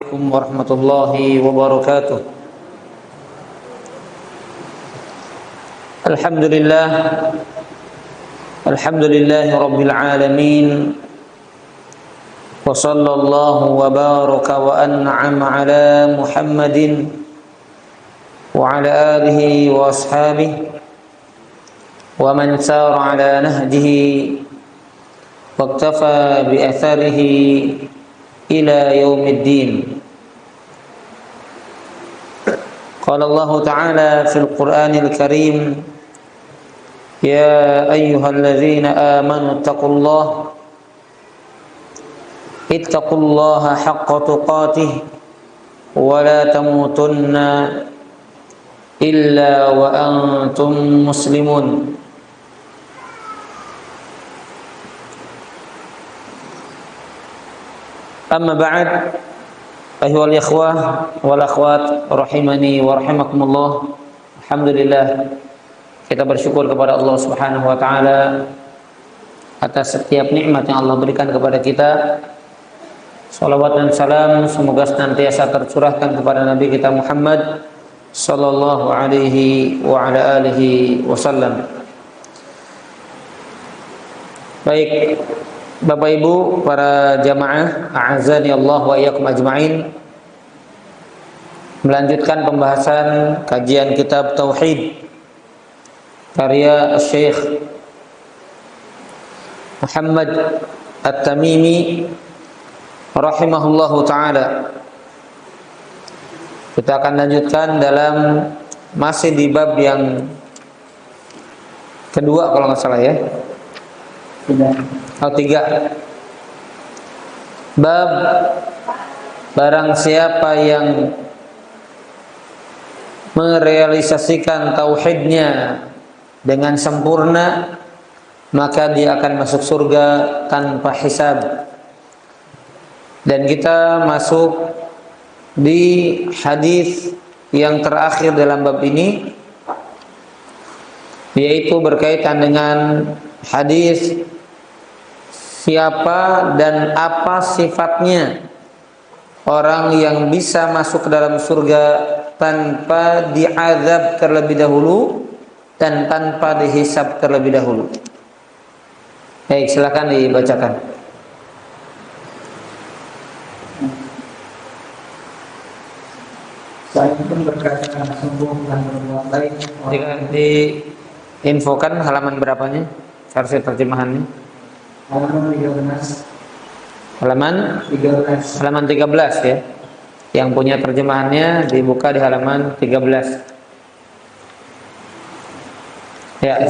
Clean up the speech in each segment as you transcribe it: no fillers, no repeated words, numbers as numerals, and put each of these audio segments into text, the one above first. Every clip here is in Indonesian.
عليكم ورحمة الله وبركاته. الحمد لله رب العالمين، وصلى الله وبارك وأنعم على محمد وعلى آله وأصحابه ومن سار على نهجه واقتفى بأثره إلى يوم الدين. قال الله تعالى في القرآن الكريم: يا أيها الذين آمنوا اتقوا الله حق تقاته ولا تموتن إلا وأنتم مسلمون. Amma ba'd, ayyuhal ikhwah wal akhwat rahimani wa rahimakumullah. Alhamdulillah, kita bersyukur kepada Allah Subhanahu wa taala atas setiap nikmat yang Allah berikan kepada kita. Salawat dan salam semoga senantiasa tercurahkan kepada Nabi kita Muhammad sallallahu alaihi wa ala alihi wasallam. Baik, Bapak Ibu, para jamaah, a'azzani Allah wa iyyakum ajma'in. Melanjutkan pembahasan kajian kitab Tauhid karya Syekh Muhammad At-Tamimi rahimahullahu taala. Kita akan lanjutkan dalam masih di bab yang kedua kalau nggak salah ya. Tiga. Bab barang siapa yang merealisasikan tauhidnya dengan sempurna, maka dia akan masuk surga tanpa hisab. Dan kita masuk di hadis yang terakhir dalam bab ini, yaitu berkaitan dengan hadis siapa dan apa sifatnya orang yang bisa masuk ke dalam surga tanpa diazab terlebih dahulu dan tanpa dihisab terlebih dahulu. Baik, silakan dibacakan. Saya pun berkata sungguh dan berbuat baik. Diinfokan halaman berapanya? Versi terjemahannya. Halaman 13. Halaman 13 ya. Yang punya terjemahannya dibuka di halaman 13. Ya.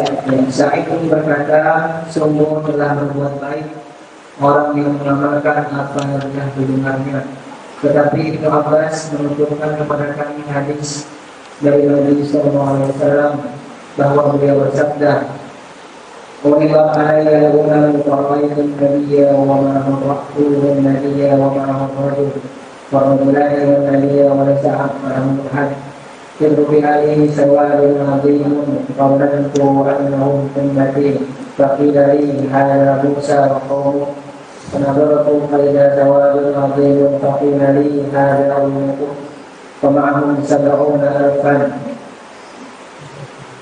Saya pun berkata sungguh telah berbuat baik orang yang mengamalkan apa yang telah didengarnya. Tetapi Ibnu Abbas menuturkan kepada kami hadis dari Nabi SAW bahwa beliau bersabda, "Qulillah alayya al-ghulam faraitu an-nabiyya wa ma'ahu ar-rahtu wan-nabiyya wa ma'ahu ar-rajul wa-rajulani wan-nabiyya wa laysa ma'ahu ahad yadru bi alihi sawadun 'azimun qawlantu annahum ummati faqila li hadha Musa wa qawmuhu fanadhartu faida sawadun 'azimun faqila li hadha ummukum wa ma'ahum 70,000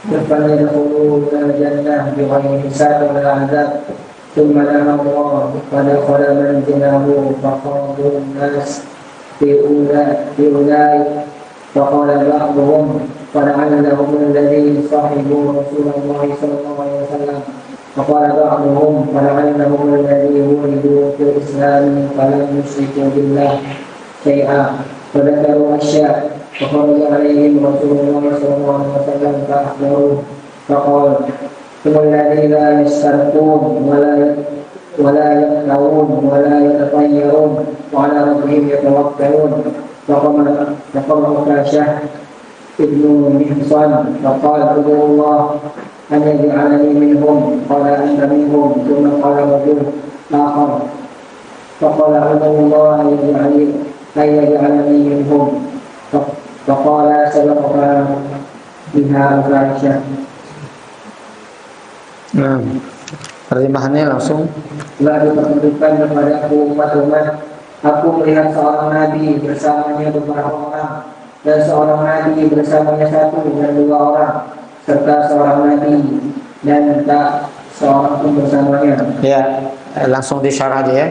فليدخلوا الجنة بغير حساب ولا عذاب ثم نهى الله فدخل منزله فقالوا الناس في أولئك فقال بعضهم فلعلهم الذين صحبوا رسول الله صلى الله عليه وسلم فقال بعضهم فلعلهم الذين ولدوا في الإسلام فلم يشركوا بالله شيئا فذكروا أشياء فخرج عليهم رسول الله صلى الله عليه وسلم فأخبروه فقال هم الذين لا يسترقون ولا يقنعون ولا يتطيرون وعلى ربهم يتوكلون فقام عكاشة ابن محصن فقال ادعوا الله أن يجعلني منهم قال أنت منهم ثم قال رجل آخر فقال ادعوا الله أن يجعلني منهم فقال سبقك بها عائشة. Terjemahannya langsung. Telah ditentukan kepada umat-umat Aku melihat seorang nabi bersamanya beberapa orang, dan seorang nabi bersamanya satu dan dua orang, serta seorang nabi dan tak seorang pun bersamanya. Ya, langsung disyarah aja ya.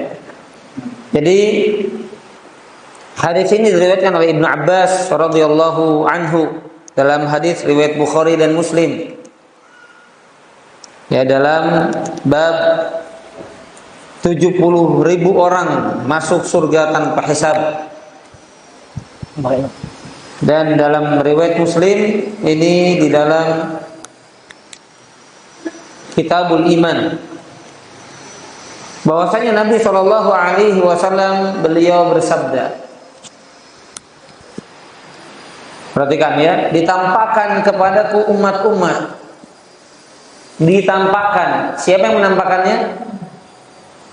Jadi hadis ini diriwayatkan oleh Ibnu Abbas radhiyallahu anhu dalam hadis riwayat Bukhari dan Muslim. Ya, dalam bab 70.000 orang masuk surga tanpa hisab. Dan dalam riwayat Muslim ini di dalam Kitabul Iman, bahwasanya Nabi Shallallahu Alaihi Wasallam beliau bersabda, perhatikan ya, ditampakkan kepadaku umat-umat. Ditampakkan, siapa yang menampakkannya?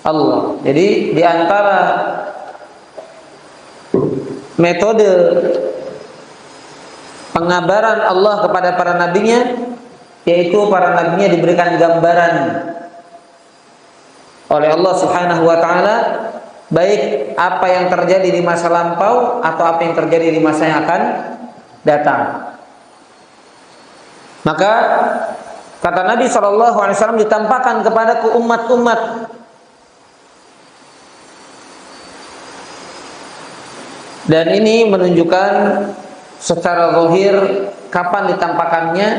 Allah. Jadi di antara metode pengabaran Allah kepada para nabinya, yaitu para nabinya diberikan gambaran oleh Allah Subhanahu wa taala, baik apa yang terjadi di masa lampau atau apa yang terjadi di masa yang akan datang. Maka kata Nabi SAW, ditampakkan kepadaku umat-umat. Dan ini menunjukkan secara zahir kapan ditampakkannya,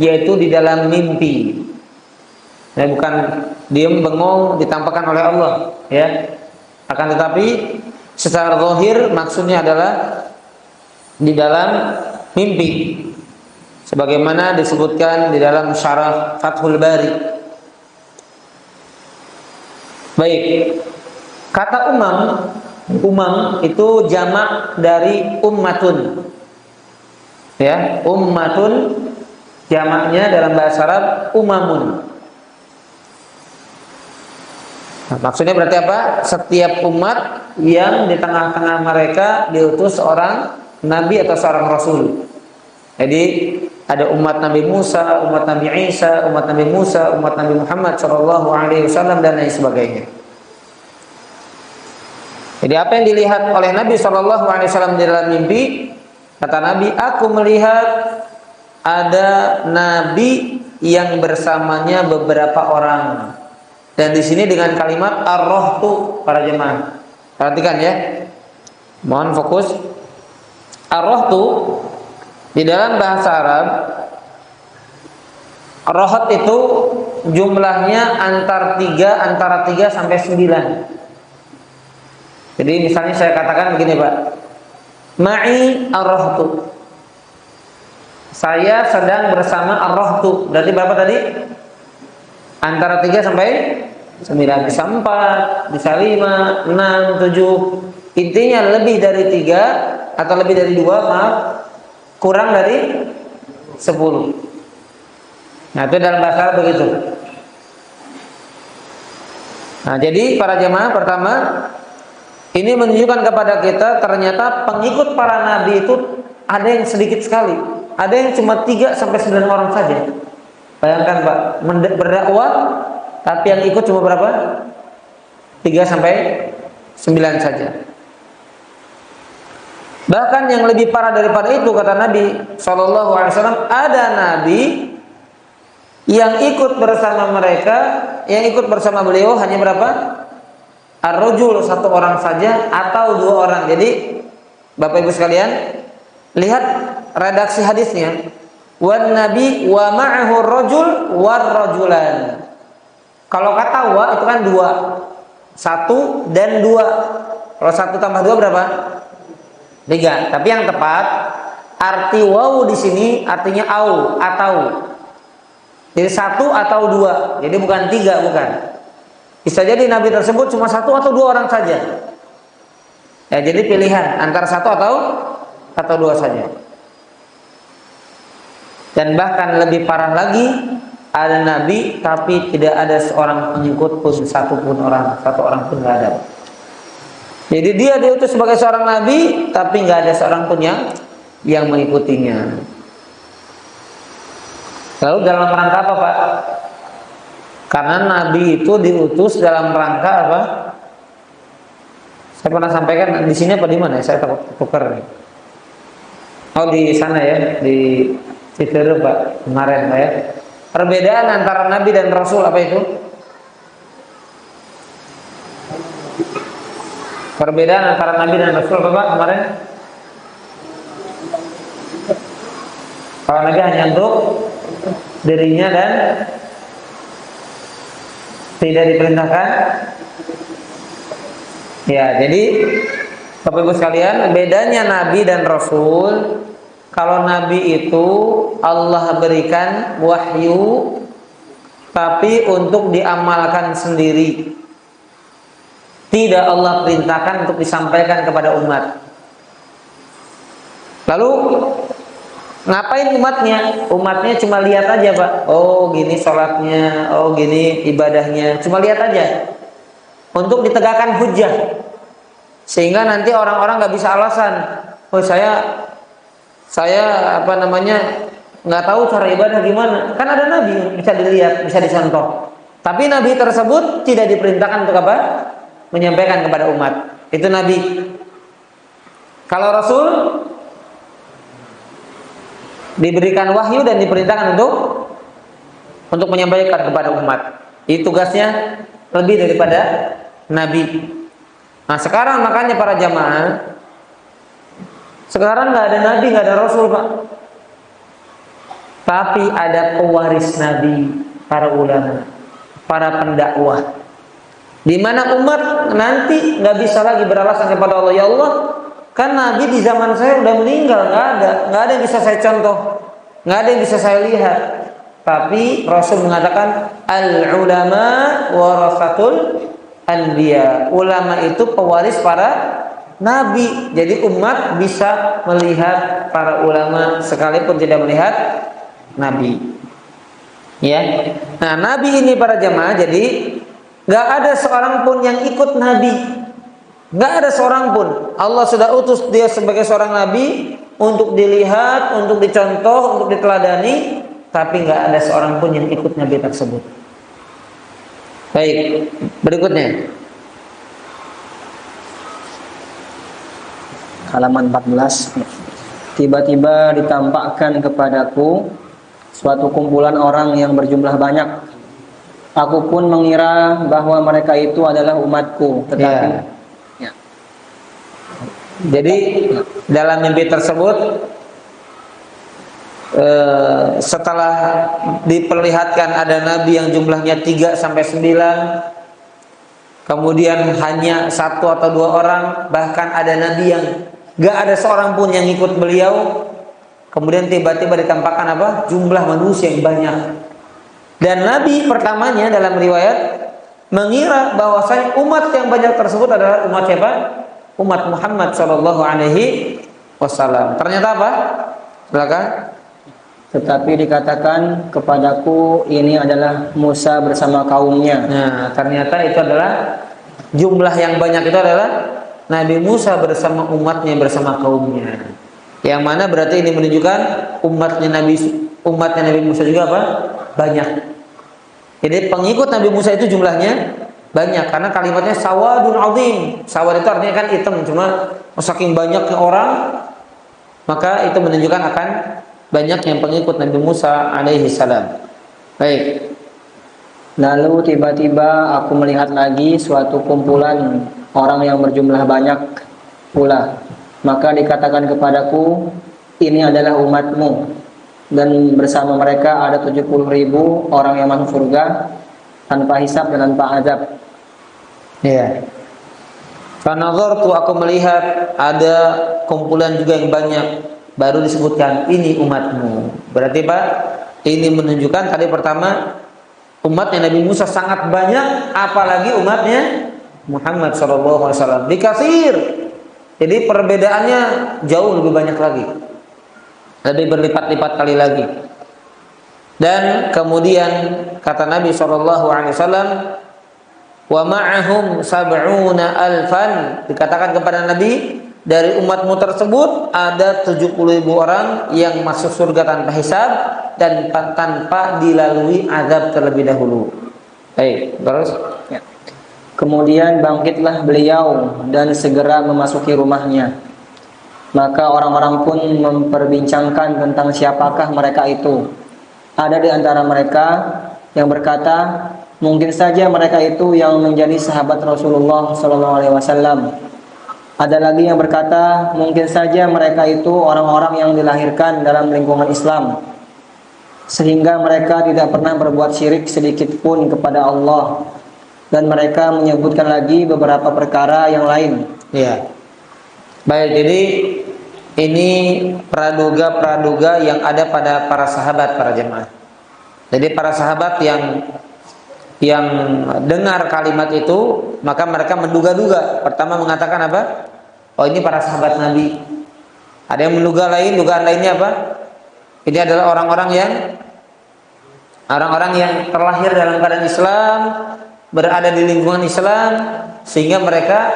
yaitu di dalam mimpi. Ya, bukan diam bengong ditampakkan oleh Allah, ya. Akan tetapi secara zahir maksudnya adalah di dalam mimpi, sebagaimana disebutkan di dalam syarah Fathul Bari. Baik, kata umam itu jamak dari ummatun. Ya, ummatun jamaknya dalam bahasa Arab umamun. Nah, maksudnya berarti apa? Setiap umat yang di tengah-tengah mereka diutus seorang nabi atau seorang rasul. Jadi ada umat Nabi Musa, umat Nabi Isa, umat Nabi Musa, umat Nabi Muhammad Shallallahu Alaihi Wasallam dan lain sebagainya. Jadi apa yang dilihat oleh Nabi Shallallahu Alaihi Wasallam di dalam mimpi, kata Nabi, aku melihat ada nabi yang bersamanya beberapa orang. Dan di sini dengan kalimat ar-rohtu, para jemaah. Perhatikan ya. Mohon fokus. Ar-rohtu di dalam bahasa Arab, rohot itu jumlahnya antara 3 sampai 9. Jadi misalnya saya katakan begini, Pak. Ma'i ar-rohtu. Saya sedang bersama ar-rohtu. Berarti berapa tadi? Antara 3 sampai 9. Bisa 4, bisa 5, 6, 7. Intinya lebih dari 3 atau lebih dari 2, maaf, kurang dari 10. Nah, itu dalam bahasa Arab begitu. Nah, jadi para jemaah, pertama, ini menunjukkan kepada kita ternyata pengikut para nabi itu ada yang sedikit sekali. Ada yang cuma 3 sampai 9 orang saja. Bayangkan Pak, berdakwah tapi yang ikut cuma berapa? 3 sampai 9 saja. Bahkan yang lebih parah daripada itu, kata Nabi SAW, ada nabi yang ikut bersama mereka, yang ikut bersama beliau hanya berapa? Ar-rajul, 1 orang saja atau 2 orang. Jadi Bapak Ibu sekalian, lihat redaksi hadisnya. Wan nabi wa ma'ahu rajul war rajulan. Kalau kata wa itu kan 2. 1 dan 2. Kalau 1 tambah 2 berapa? 3. Tapi yang tepat arti wawu di sini artinya au atau. Jadi 1 atau 2. Jadi bukan 3, bukan. Bisa jadi nabi tersebut cuma 1 atau 2 orang saja. Ya, jadi pilihan antara 1 atau 2 saja. Dan bahkan lebih parah lagi, ada nabi tapi tidak ada seorang pengikut pun, 1 orang pun nggak ada. Jadi dia diutus sebagai seorang nabi tapi nggak ada seorang pun yang mengikutinya. Lalu dalam rangka apa, Pak? Karena nabi itu diutus dalam rangka apa? Saya pernah sampaikan di sini apa di mana? Saya takut tukar. Oh di sana ya, di Cicerem Pak kemarin Pak ya. Perbedaan antara Nabi dan Rasul apa itu? Perbedaan antara Nabi dan Rasul apa Pak kemarin? Kalau Nabi hanya untuk dirinya dan tidak diperintahkan. Ya, jadi Bapak Ibu sekalian, bedanya Nabi dan Rasul, kalau Nabi itu Allah berikan wahyu tapi untuk diamalkan sendiri. Tidak Allah perintahkan untuk disampaikan kepada umat. Lalu ngapain umatnya? Umatnya cuma lihat aja Pak. Oh gini sholatnya, oh gini ibadahnya. Cuma lihat aja. Untuk ditegakkan hujjah. Sehingga nanti orang-orang nggak bisa alasan. Oh saya nggak tahu cara ibadah gimana. Kan ada Nabi bisa dilihat, bisa dicontoh. Tapi Nabi tersebut tidak diperintahkan untuk apa? Menyampaikan kepada umat. Itu Nabi. Kalau Rasul diberikan wahyu dan diperintahkan untuk menyampaikan kepada umat. Itu tugasnya lebih daripada Nabi. Nah sekarang makanya para jamaah, sekarang nggak ada Nabi, nggak ada Rasul Pak. Tapi ada pewaris Nabi, para ulama, para pendakwah. Di mana umat nanti nggak bisa lagi beralasan kepada Allah, ya Allah, kan Nabi di zaman saya udah meninggal, nggak ada yang bisa saya contoh, nggak ada yang bisa saya lihat. Tapi Rasul mengatakan al-ulama warasatul anbiya. Ulama itu pewaris para nabi. Jadi umat bisa melihat para ulama sekalipun tidak melihat nabi. Ya. Nah, nabi ini para jamaah, jadi nggak ada seorang pun yang ikut nabi. Nggak ada seorang pun. Allah sudah utus dia sebagai seorang nabi untuk dilihat, untuk dicontoh, untuk diteladani. Tapi nggak ada seorang pun yang ikut nabi tersebut. Baik, berikutnya halaman 14. Tiba-tiba ditampakkan kepadaku suatu kumpulan orang yang berjumlah banyak. Aku pun mengira bahwa mereka itu adalah umatku, tetapi ya. Jadi dalam mimpi tersebut setelah diperlihatkan ada nabi yang jumlahnya 3 sampai 9, kemudian hanya 1 atau 2 orang, bahkan ada nabi yang gak ada seorang pun yang ikut beliau, kemudian tiba-tiba ditampakkan apa? Jumlah manusia yang banyak. Dan nabi pertamanya dalam riwayat mengira bahwasanya umat yang banyak tersebut adalah umat siapa? Umat Muhammad sallallahu alaihi wasallam. Ternyata apa? Silakan. Tetapi dikatakan kepadaku ini adalah Musa bersama kaumnya. Nah, ternyata itu adalah jumlah yang banyak itu adalah Nabi Musa bersama umatnya, bersama kaumnya. Yang mana berarti ini menunjukkan umatnya Nabi Musa juga apa? Banyak. Jadi pengikut Nabi Musa itu jumlahnya banyak karena kalimatnya sawadun azim. Sawad itu artinya kan hitam, cuma saking banyaknya orang maka itu menunjukkan akan banyak yang pengikut Nabi Musa alaihi salam. Baik. Lalu tiba-tiba aku melihat lagi suatu kumpulan orang yang berjumlah banyak pula. Maka dikatakan kepadaku, ini adalah umatmu. Dan bersama mereka ada 70.000 orang yang masuk surga tanpa hisab dan tanpa azab. Ya. Fanazartu, aku melihat ada kumpulan juga yang banyak. Baru disebutkan ini umatmu. Berarti Pak, ini menunjukkan tadi pertama umatnya Nabi Musa sangat banyak, apalagi umatnya Muhammad SAW dikasir. Jadi perbedaannya jauh lebih banyak lagi, lebih berlipat-lipat kali lagi. Dan kemudian kata Nabi SAW, wa ma'ahum sab'una alfan, dikatakan kepada Nabi, dari umatmu tersebut ada 70.000 orang yang masuk surga tanpa hisab dan tanpa dilalui azab terlebih dahulu. Baik, terus. Ya. Kemudian bangkitlah beliau dan segera memasuki rumahnya. Maka orang-orang pun memperbincangkan tentang siapakah mereka itu. Ada di antara mereka yang berkata, mungkin saja mereka itu yang menjadi sahabat Rasulullah SAW. Ada lagi yang berkata, mungkin saja mereka itu orang-orang yang dilahirkan dalam lingkungan Islam, sehingga mereka tidak pernah berbuat syirik sedikit pun kepada Allah. Dan mereka menyebutkan lagi beberapa perkara yang lain. Ya. Baik, jadi ini praduga-praduga yang ada pada para sahabat, para jemaah. Jadi para sahabat yang dengar kalimat itu, maka mereka menduga-duga. Pertama mengatakan apa? Oh, ini para sahabat Nabi. Ada yang menduga lain, dugaan lainnya apa? Ini adalah orang-orang yang terlahir dalam keadaan Islam, berada di lingkungan Islam, sehingga mereka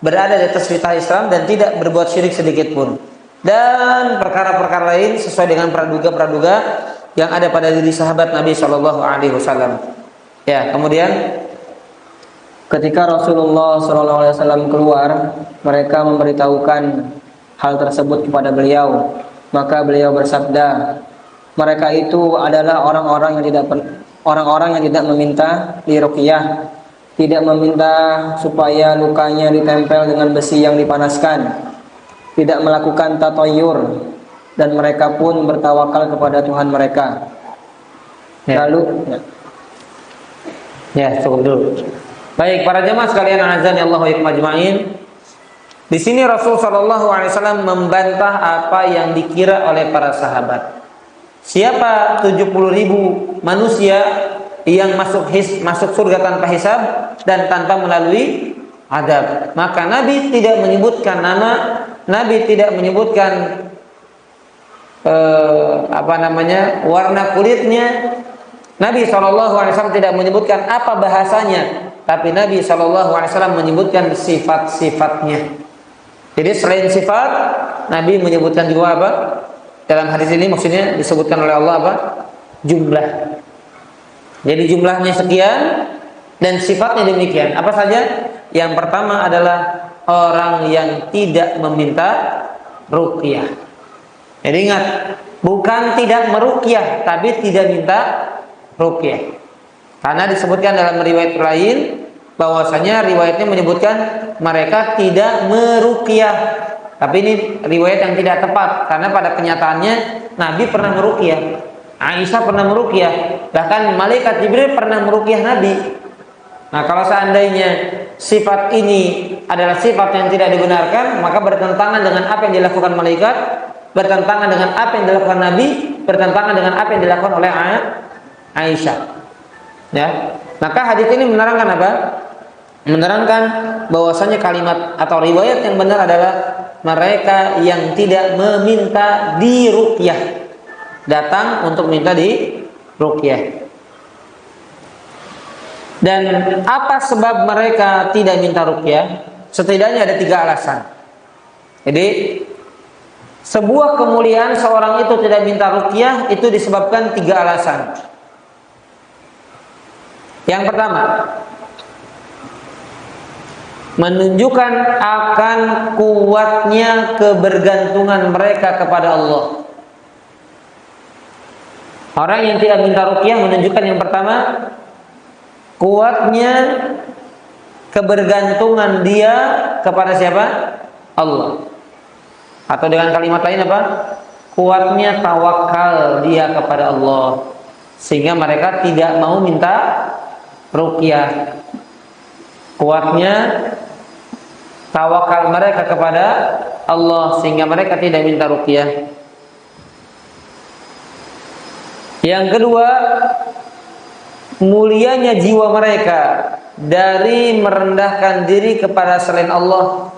berada di atas fitrah Islam dan tidak berbuat syirik sedikit pun. Dan perkara-perkara lain sesuai dengan praduga-praduga yang ada pada diri sahabat Nabi Shallallahu Alaihi Wasallam. Ya, kemudian Ketika Rasulullah SAW keluar, mereka memberitahukan hal tersebut kepada beliau. Maka beliau bersabda, mereka itu adalah orang-orang yang tidak meminta diruqyah, tidak meminta supaya lukanya ditempel dengan besi yang dipanaskan, tidak melakukan tatoyur, dan mereka pun bertawakal kepada Tuhan mereka. Lalu cukup dulu. Baik, para jemaah sekalian, azani Allah wa iyyakum ajmain. Di sini Rasul sallallahu alaihi wasallam membantah apa yang dikira oleh para sahabat. Siapa 70.000 manusia yang masuk surga tanpa hisab dan tanpa melalui adab. Maka Nabi tidak menyebutkan nama, Nabi tidak menyebutkan warna kulitnya. Nabi SAW tidak menyebutkan apa bahasanya, tapi Nabi SAW menyebutkan sifat-sifatnya. Jadi selain sifat, Nabi menyebutkan juga apa? Dalam hadis ini maksudnya disebutkan oleh Allah apa? Jumlah. Jadi jumlahnya sekian dan sifatnya demikian. Apa saja? Yang pertama adalah orang yang tidak meminta ruqyah. Jadi ingat, bukan tidak meruqyah, tapi tidak minta ruqyah. Karena disebutkan dalam riwayat lain bahwasanya riwayatnya menyebutkan mereka tidak meruqyah. Tapi ini riwayat yang tidak tepat karena pada kenyataannya Nabi pernah meruqyah. Aisyah pernah meruqyah, bahkan malaikat Jibril pernah meruqyah Nabi. Nah, kalau seandainya sifat ini adalah sifat yang tidak dibenarkan, maka bertentangan dengan apa yang dilakukan malaikat, bertentangan dengan apa yang dilakukan Nabi, bertentangan dengan apa yang dilakukan oleh Aisyah. Ya. Maka hadis ini menerangkan apa? Menerangkan bahwasanya kalimat atau riwayat yang benar adalah mereka yang tidak meminta diruqyah, datang untuk minta diruqyah. Dan apa sebab mereka tidak minta ruqyah? Setidaknya ada 3 alasan. Jadi sebuah kemuliaan seorang itu tidak minta ruqyah itu disebabkan 3 alasan. Yang pertama, menunjukkan akan kuatnya kebergantungan mereka kepada Allah. Orang yang tidak minta ruqyah menunjukkan yang pertama, kuatnya kebergantungan dia kepada siapa? Allah. Atau dengan kalimat lain apa? Kuatnya tawakal dia kepada Allah, sehingga mereka tidak mau minta ruqyah. Kuatnya tawakal mereka kepada Allah sehingga mereka tidak minta ruqyah. Yang kedua, mulianya jiwa mereka dari merendahkan diri kepada selain Allah.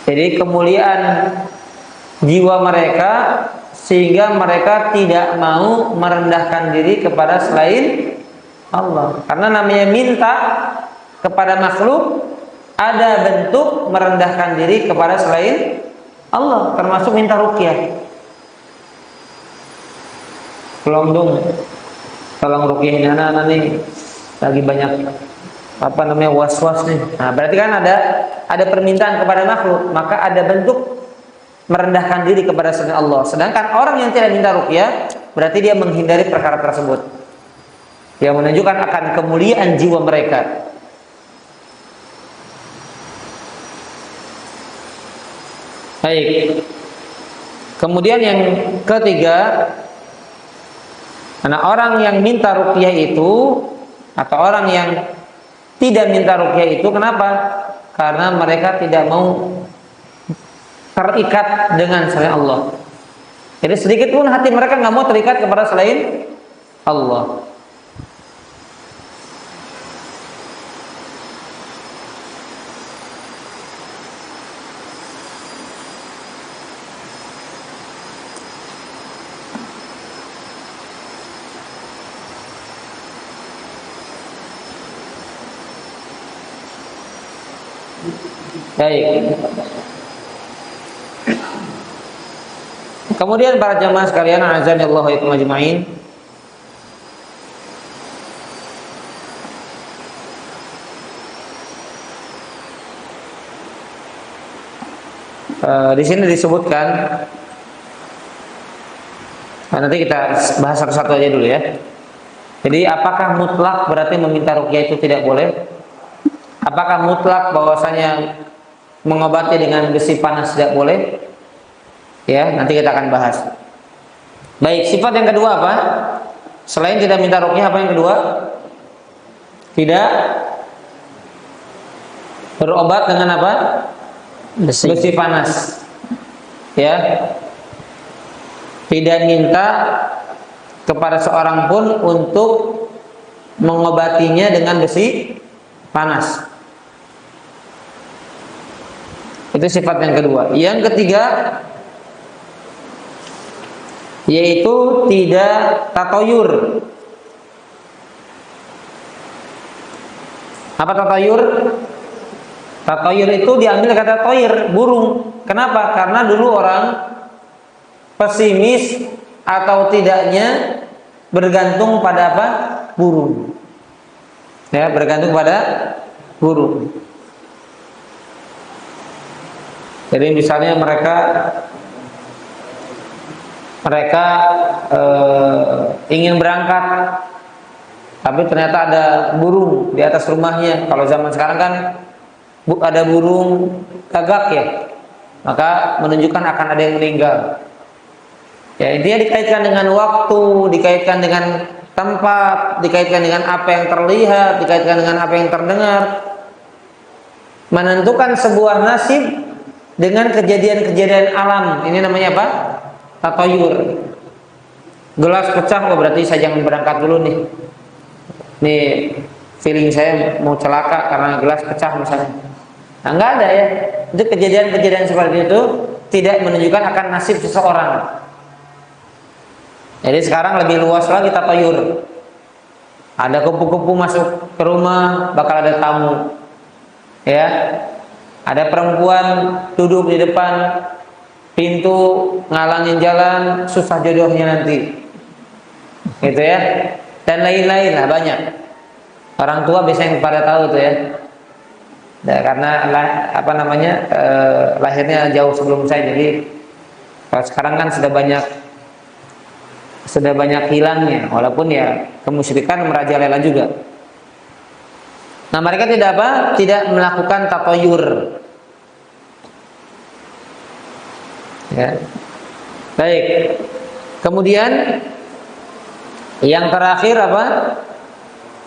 Jadi kemuliaan jiwa mereka sehingga mereka tidak mau merendahkan diri kepada selain Allah. Karena namanya minta kepada makhluk ada bentuk merendahkan diri kepada selain Allah, termasuk minta ruqyah. Tolong dong, tolong ruqyahin anak-anak nih. lagi banyak apa namanya was-was nih. Nah, berarti kan ada permintaan kepada makhluk, maka ada bentuk merendahkan diri kepada selain Allah. Sedangkan orang yang tidak minta ruqyah, berarti dia menghindari perkara tersebut, yang menunjukkan akan kemuliaan jiwa mereka. Baik. Kemudian yang ketiga, karena orang yang minta ruqyah itu atau orang yang tidak minta ruqyah itu, kenapa? Karena mereka tidak mau terikat dengan selain Allah. Jadi sedikit pun hati mereka nggak mau terikat kepada selain Allah. Baik. Kemudian para jamaah sekalian, azanillahu wa iyyakum ajmain. Di sini disebutkan, nanti kita bahas satu-satu aja dulu ya. Jadi apakah mutlak berarti meminta ruqyah itu tidak boleh? Apakah mutlak bahwasanya mengobati dengan besi panas tidak boleh? Ya, nanti kita akan bahas. Baik, sifat yang kedua apa? Selain tidak minta ruqyah, apa yang kedua? Tidak berobat dengan apa? Besi panas. Ya. Tidak minta kepada seorang pun untuk mengobatinya dengan besi panas. Itu sifat yang kedua. Yang ketiga, yaitu tidak tatoyur. Apa tatoyur? Tatoyur itu diambil kata toir, burung. Kenapa? Karena dulu orang pesimis atau tidaknya bergantung pada apa? Burung. Ya, bergantung pada burung. Jadi misalnya mereka ingin berangkat, tapi ternyata ada burung di atas rumahnya. Kalau zaman sekarang kan ada burung gagak ya, maka menunjukkan akan ada yang meninggal. Ya, intinya dikaitkan dengan waktu, dikaitkan dengan tempat, dikaitkan dengan apa yang terlihat, dikaitkan dengan apa yang terdengar, menentukan sebuah nasib dengan kejadian-kejadian alam. Ini namanya apa? Tatoyur. Gelas pecah, oh berarti saya jangan berangkat dulu nih. Nih feeling saya mau celaka karena gelas pecah misalnya. Nah, enggak ada ya. Itu kejadian-kejadian seperti itu tidak menunjukkan akan nasib seseorang. Jadi sekarang lebih luas lagi tatoyur. Ada kupu-kupu masuk ke rumah, bakal ada tamu. Ya. Ada perempuan duduk di depan pintu ngalangin jalan, susah jodohnya nanti. Gitu ya. Dan lain-lain lah banyak. Orang tua biasanya pada tahu tuh ya. Nah, karena apa namanya lahirnya jauh sebelum saya, jadi kalau sekarang kan sudah banyak hilangnya, walaupun ya kemusyrikan merajalela juga. Nah, mereka tidak apa? Tidak melakukan tatoyur. Ya. Baik. Kemudian yang terakhir apa?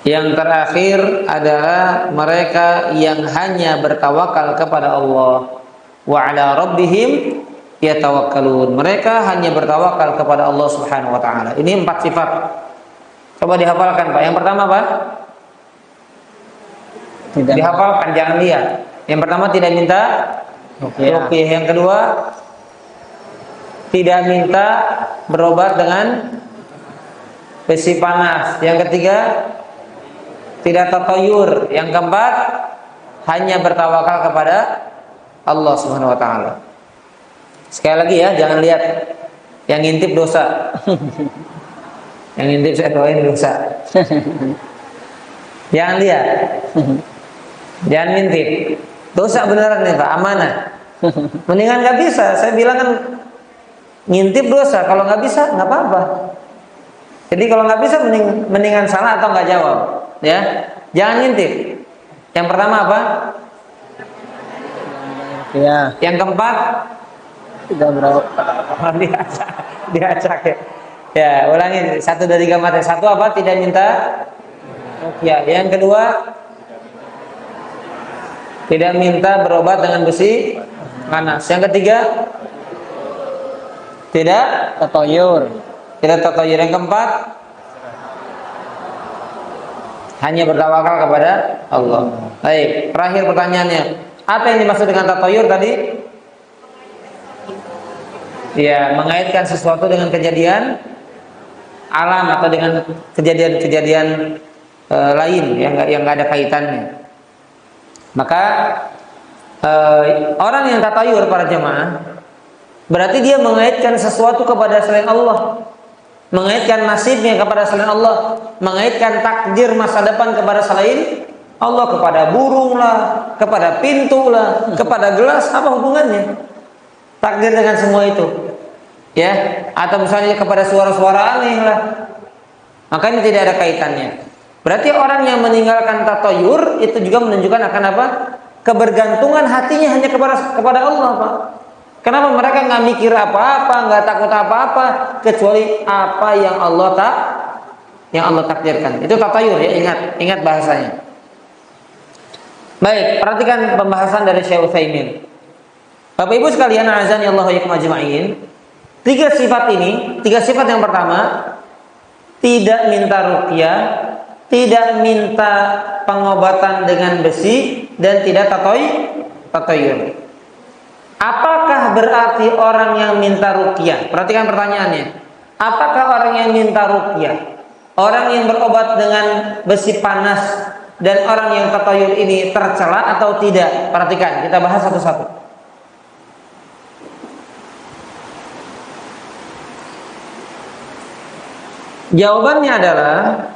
Yang terakhir adalah mereka yang hanya bertawakal kepada Allah. Wa 'ala rabbihim yatawakkalun. Mereka hanya bertawakal kepada Allah Subhanahu wa taala. Ini 4 sifat. Coba dihafalkan, Pak. Yang pertama apa? Tidak. Dihafalkan, jangan lihat. Yang pertama tidak minta ruqyah. Yang kedua tidak minta berobat dengan besi panas. Yang ketiga tidak tatoyur. Yang keempat hanya bertawakal kepada Allah Subhanahu wa taala. Sekali lagi ya, jangan lihat. Yang ngintip dosa. Yang ngintip saya doain dosa. Jangan lihat. Jangan ngintip. Dosa beneran nih Pak, amanah. Mendingan nggak bisa. Saya bilang kan ngintip dosa. Kalau nggak bisa nggak apa-apa. Jadi kalau nggak bisa mendingan salah atau nggak jawab. Ya, jangan ngintip. Yang pertama apa? Ya, Yang keempat tidak berapa. diacak ya. Ya, ulangi 1, 2, 3, 4. Satu apa? Tidak minta ruqyah. Yang kedua, tidak minta berobat dengan besi panas. Yang ketiga, tidak Tatoyur. tatoyur. Yang keempat, hanya bertawakal kepada Allah. Baik, terakhir pertanyaannya, apa yang dimaksud dengan tatoyur tadi? Ya, mengaitkan sesuatu dengan kejadian alam atau dengan kejadian-kejadian lain yang nggak ada kaitannya. Maka orang yang tatayur para jemaah berarti dia mengaitkan sesuatu kepada selain Allah, mengaitkan nasibnya kepada selain Allah, mengaitkan takdir masa depan kepada selain Allah, kepada burung lah, kepada pintu lah, kepada gelas. Apa hubungannya takdir dengan semua itu? Ya, atau misalnya kepada suara-suara aneh lah, maka ini tidak ada kaitannya. Berarti orang yang meninggalkan tatayur itu juga menunjukkan akan apa? Kebergantungan hatinya hanya kepada Allah, Pak. Kenapa mereka nggak mikir apa-apa, nggak takut apa-apa, kecuali apa yang Allah takdirkan. Itu tatayur ya, ingat bahasanya. Baik, perhatikan pembahasan dari Syekh Utsaimin. Bapak Ibu sekalian, azani Allah wa iyyakum ajma'in. 3 sifat yang pertama, tidak minta ruqyah, tidak minta pengobatan dengan besi, dan tidak tatayur. Apakah berarti orang yang minta ruqyah? Perhatikan pertanyaannya. Apakah orang yang minta ruqyah, orang yang berobat dengan besi panas, dan orang yang tatayur ini tercela atau tidak? Perhatikan, kita bahas satu-satu. Jawabannya adalah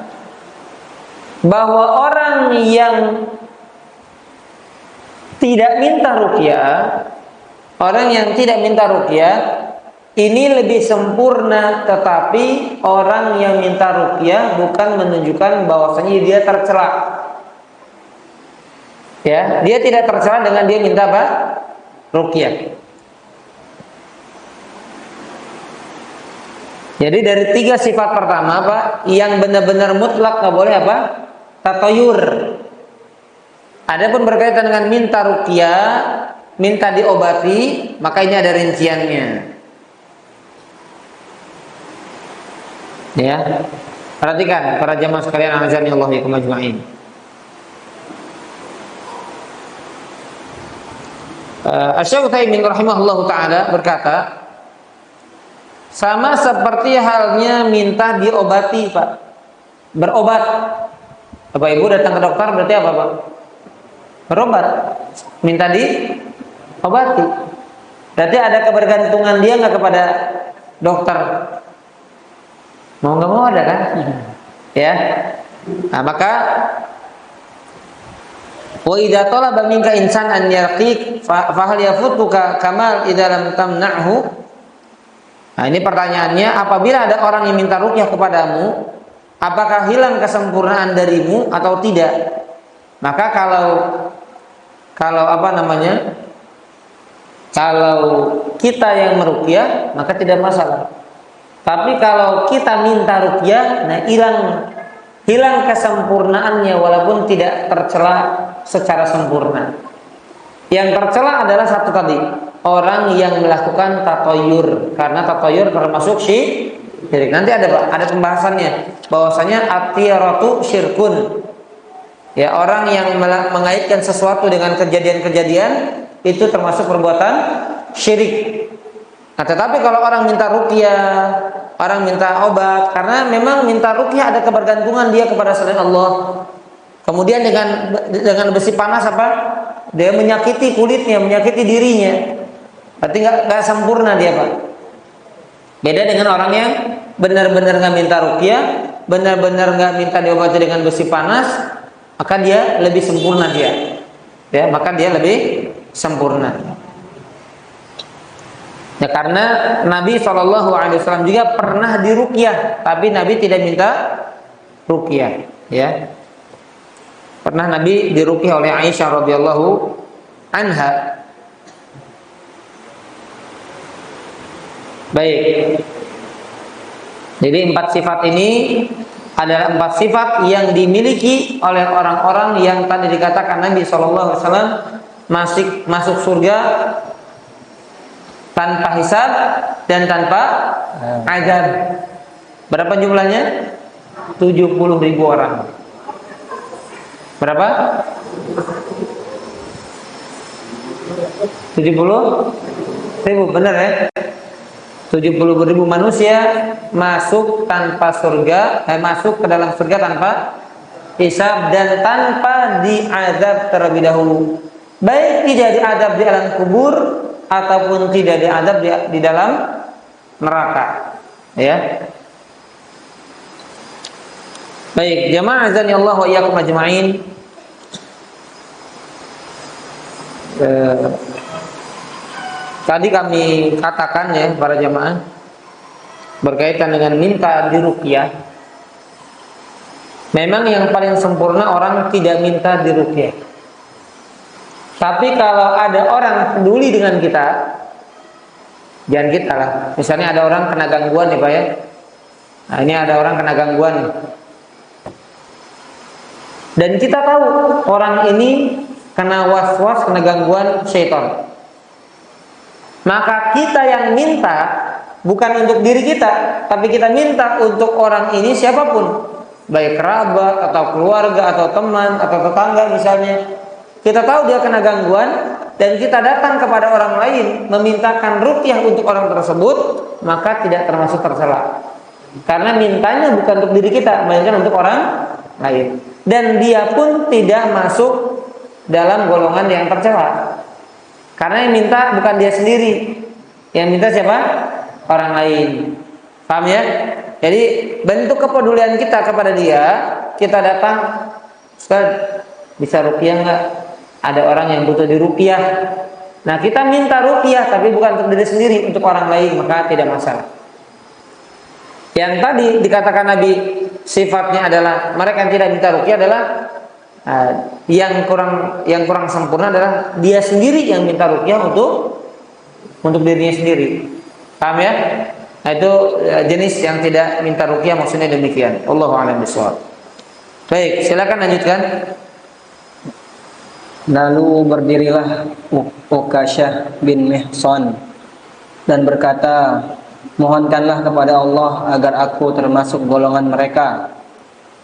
bahwa orang yang tidak minta ruqyah, orang yang tidak minta ruqyah ini lebih sempurna, tetapi orang yang minta ruqyah bukan menunjukkan bahwasanya dia tercela. Ya, dia tidak tercela dengan dia minta apa? Ruqyah. Jadi dari 3 sifat pertama Pak, yang benar-benar mutlak nggak boleh apa? Tatayur. Adapun berkaitan dengan minta ruqyah, minta diobati, maka ini ada rinciannya. Ya, perhatikan para jamaah sekalian, azani Allah wa iyyakum ajma'in. Syekh Utsaimin rahimahullahu taala berkata, sama seperti halnya minta diobati, Pak. Berobat. Bapak Ibu datang ke dokter berarti apa, Pak? Berobat. Minta diobati. Berarti ada kebergantungan dia nggak kepada dokter? Mau nggak mau ada kan? Ya. Nah, maka wa idza talaba minka insan an yarqiq fa hal yafutuka kamal idza lam tamna'hu. Nah, ini pertanyaannya, apabila ada orang yang minta ruqyah kepadamu, apakah hilang kesempurnaan darimu atau tidak? Maka kalau kita yang meruqyah, maka tidak masalah. Tapi kalau kita minta ruqyah, nah hilang kesempurnaannya walaupun tidak tercela secara sempurna. Yang tercela adalah satu tadi, orang yang melakukan tatayur, karena tatayur termasuk syirik. Nanti ada pembahasannya bahwasanya at-tiyaratu syirkun. Ya, orang yang mengaitkan sesuatu dengan kejadian-kejadian itu termasuk perbuatan syirik. Nah, tetapi kalau orang minta ruqyah, orang minta obat, karena memang minta ruqyah ada kebergantungan dia kepada selain Allah. Kemudian dengan besi panas apa? Dia menyakiti kulitnya, menyakiti dirinya. Berarti nggak sempurna dia, Pak. Beda dengan orang yang benar-benar nggak minta ruqyah, benar-benar nggak minta diobati dengan besi panas, maka dia lebih sempurna dia. Ya, maka dia lebih sempurna. Ya, karena Nabi SAW juga pernah diruqyah, tapi Nabi tidak minta ruqyah. Ya, pernah Nabi diruqyah oleh Aisyah radhiyallahu anha. Baik. Jadi 4 sifat ini adalah 4 sifat yang dimiliki oleh orang-orang yang tadi dikatakan Nabi SAW masuk surga tanpa hisab dan tanpa azab. Berapa jumlahnya? 70.000 orang. Berapa? 70.000, benar ya? 70.000 manusia masuk tanpa surga, masuk ke dalam surga tanpa hisab dan tanpa diazab terlebih dahulu. Baik tidak diazab di alam kubur ataupun tidak diazab di dalam neraka. Ya. Baik, jamaah azan ya Allah wa iyyakum ajma'in. Tadi kami katakan ya para jamaah berkaitan dengan minta diruqyah. Memang yang paling sempurna orang tidak minta diruqyah. Tapi kalau ada orang peduli dengan kita, jangan kita lah. Misalnya ada orang kena gangguan nih Pak ya. Nah ini ada orang kena gangguan nih. Dan kita tahu orang ini kena was-was, kena gangguan syaitan. Maka kita yang minta bukan untuk diri kita, tapi kita minta untuk orang ini siapapun, baik kerabat atau keluarga atau teman atau tetangga misalnya. Kita tahu dia kena gangguan dan kita datang kepada orang lain memintakan ruqyah untuk orang tersebut, maka tidak termasuk tercela. Karena mintanya bukan untuk diri kita, melainkan untuk orang lain. Dan dia pun tidak masuk dalam golongan yang tercela. Karena yang minta bukan dia sendiri. Yang minta siapa? Orang lain. Paham ya? Jadi bentuk kepedulian kita kepada dia, kita datang, Ustaz, bisa ruqyah enggak? Ada orang yang butuh diruqyah. Nah, kita minta ruqyah tapi bukan untuk diri sendiri, untuk orang lain, maka tidak masalah. Yang tadi dikatakan Nabi sifatnya adalah mereka yang tidak minta ruqyah adalah yang kurang sempurna adalah dia sendiri yang minta ruqyah untuk dirinya sendiri. Paham ya? Nah, itu jenis yang tidak minta ruqyah maksudnya demikian. Wallahu a'lam bishawab. Baik, silakan lanjutkan. Lalu berdirilah Ukasyah bin Mihsan dan berkata, mohonkanlah kepada Allah agar aku termasuk golongan mereka.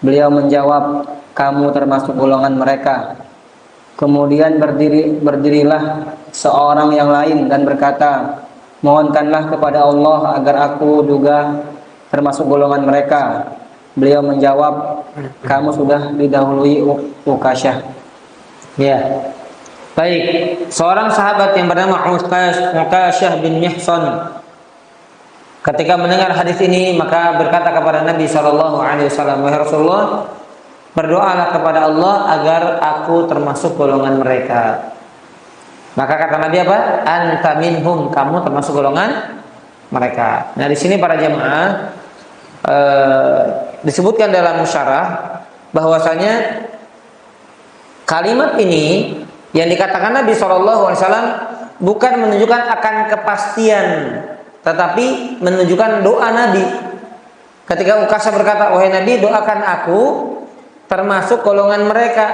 Beliau menjawab, kamu termasuk golongan mereka. Kemudian berdirilah seorang yang lain dan berkata, mohonkanlah kepada Allah agar aku juga termasuk golongan mereka. Beliau menjawab, kamu sudah didahului Ukasyah. Ya. Baik, seorang sahabat yang bernama Ukasyah bin Mihsan ketika mendengar hadis ini maka berkata kepada Nabi SAW, wahai Rasulullah, berdoalah kepada Allah agar aku termasuk golongan mereka. Maka kata Nabi apa? Anta minhum, kamu termasuk golongan mereka. Nah di sini para jemaah disebutkan dalam musyarah bahwasanya kalimat ini yang dikatakan Nabi SAW bukan menunjukkan akan kepastian, tetapi menunjukkan doa Nabi. Ketika Ukasyah berkata, wahai Nabi, doakan aku termasuk golongan mereka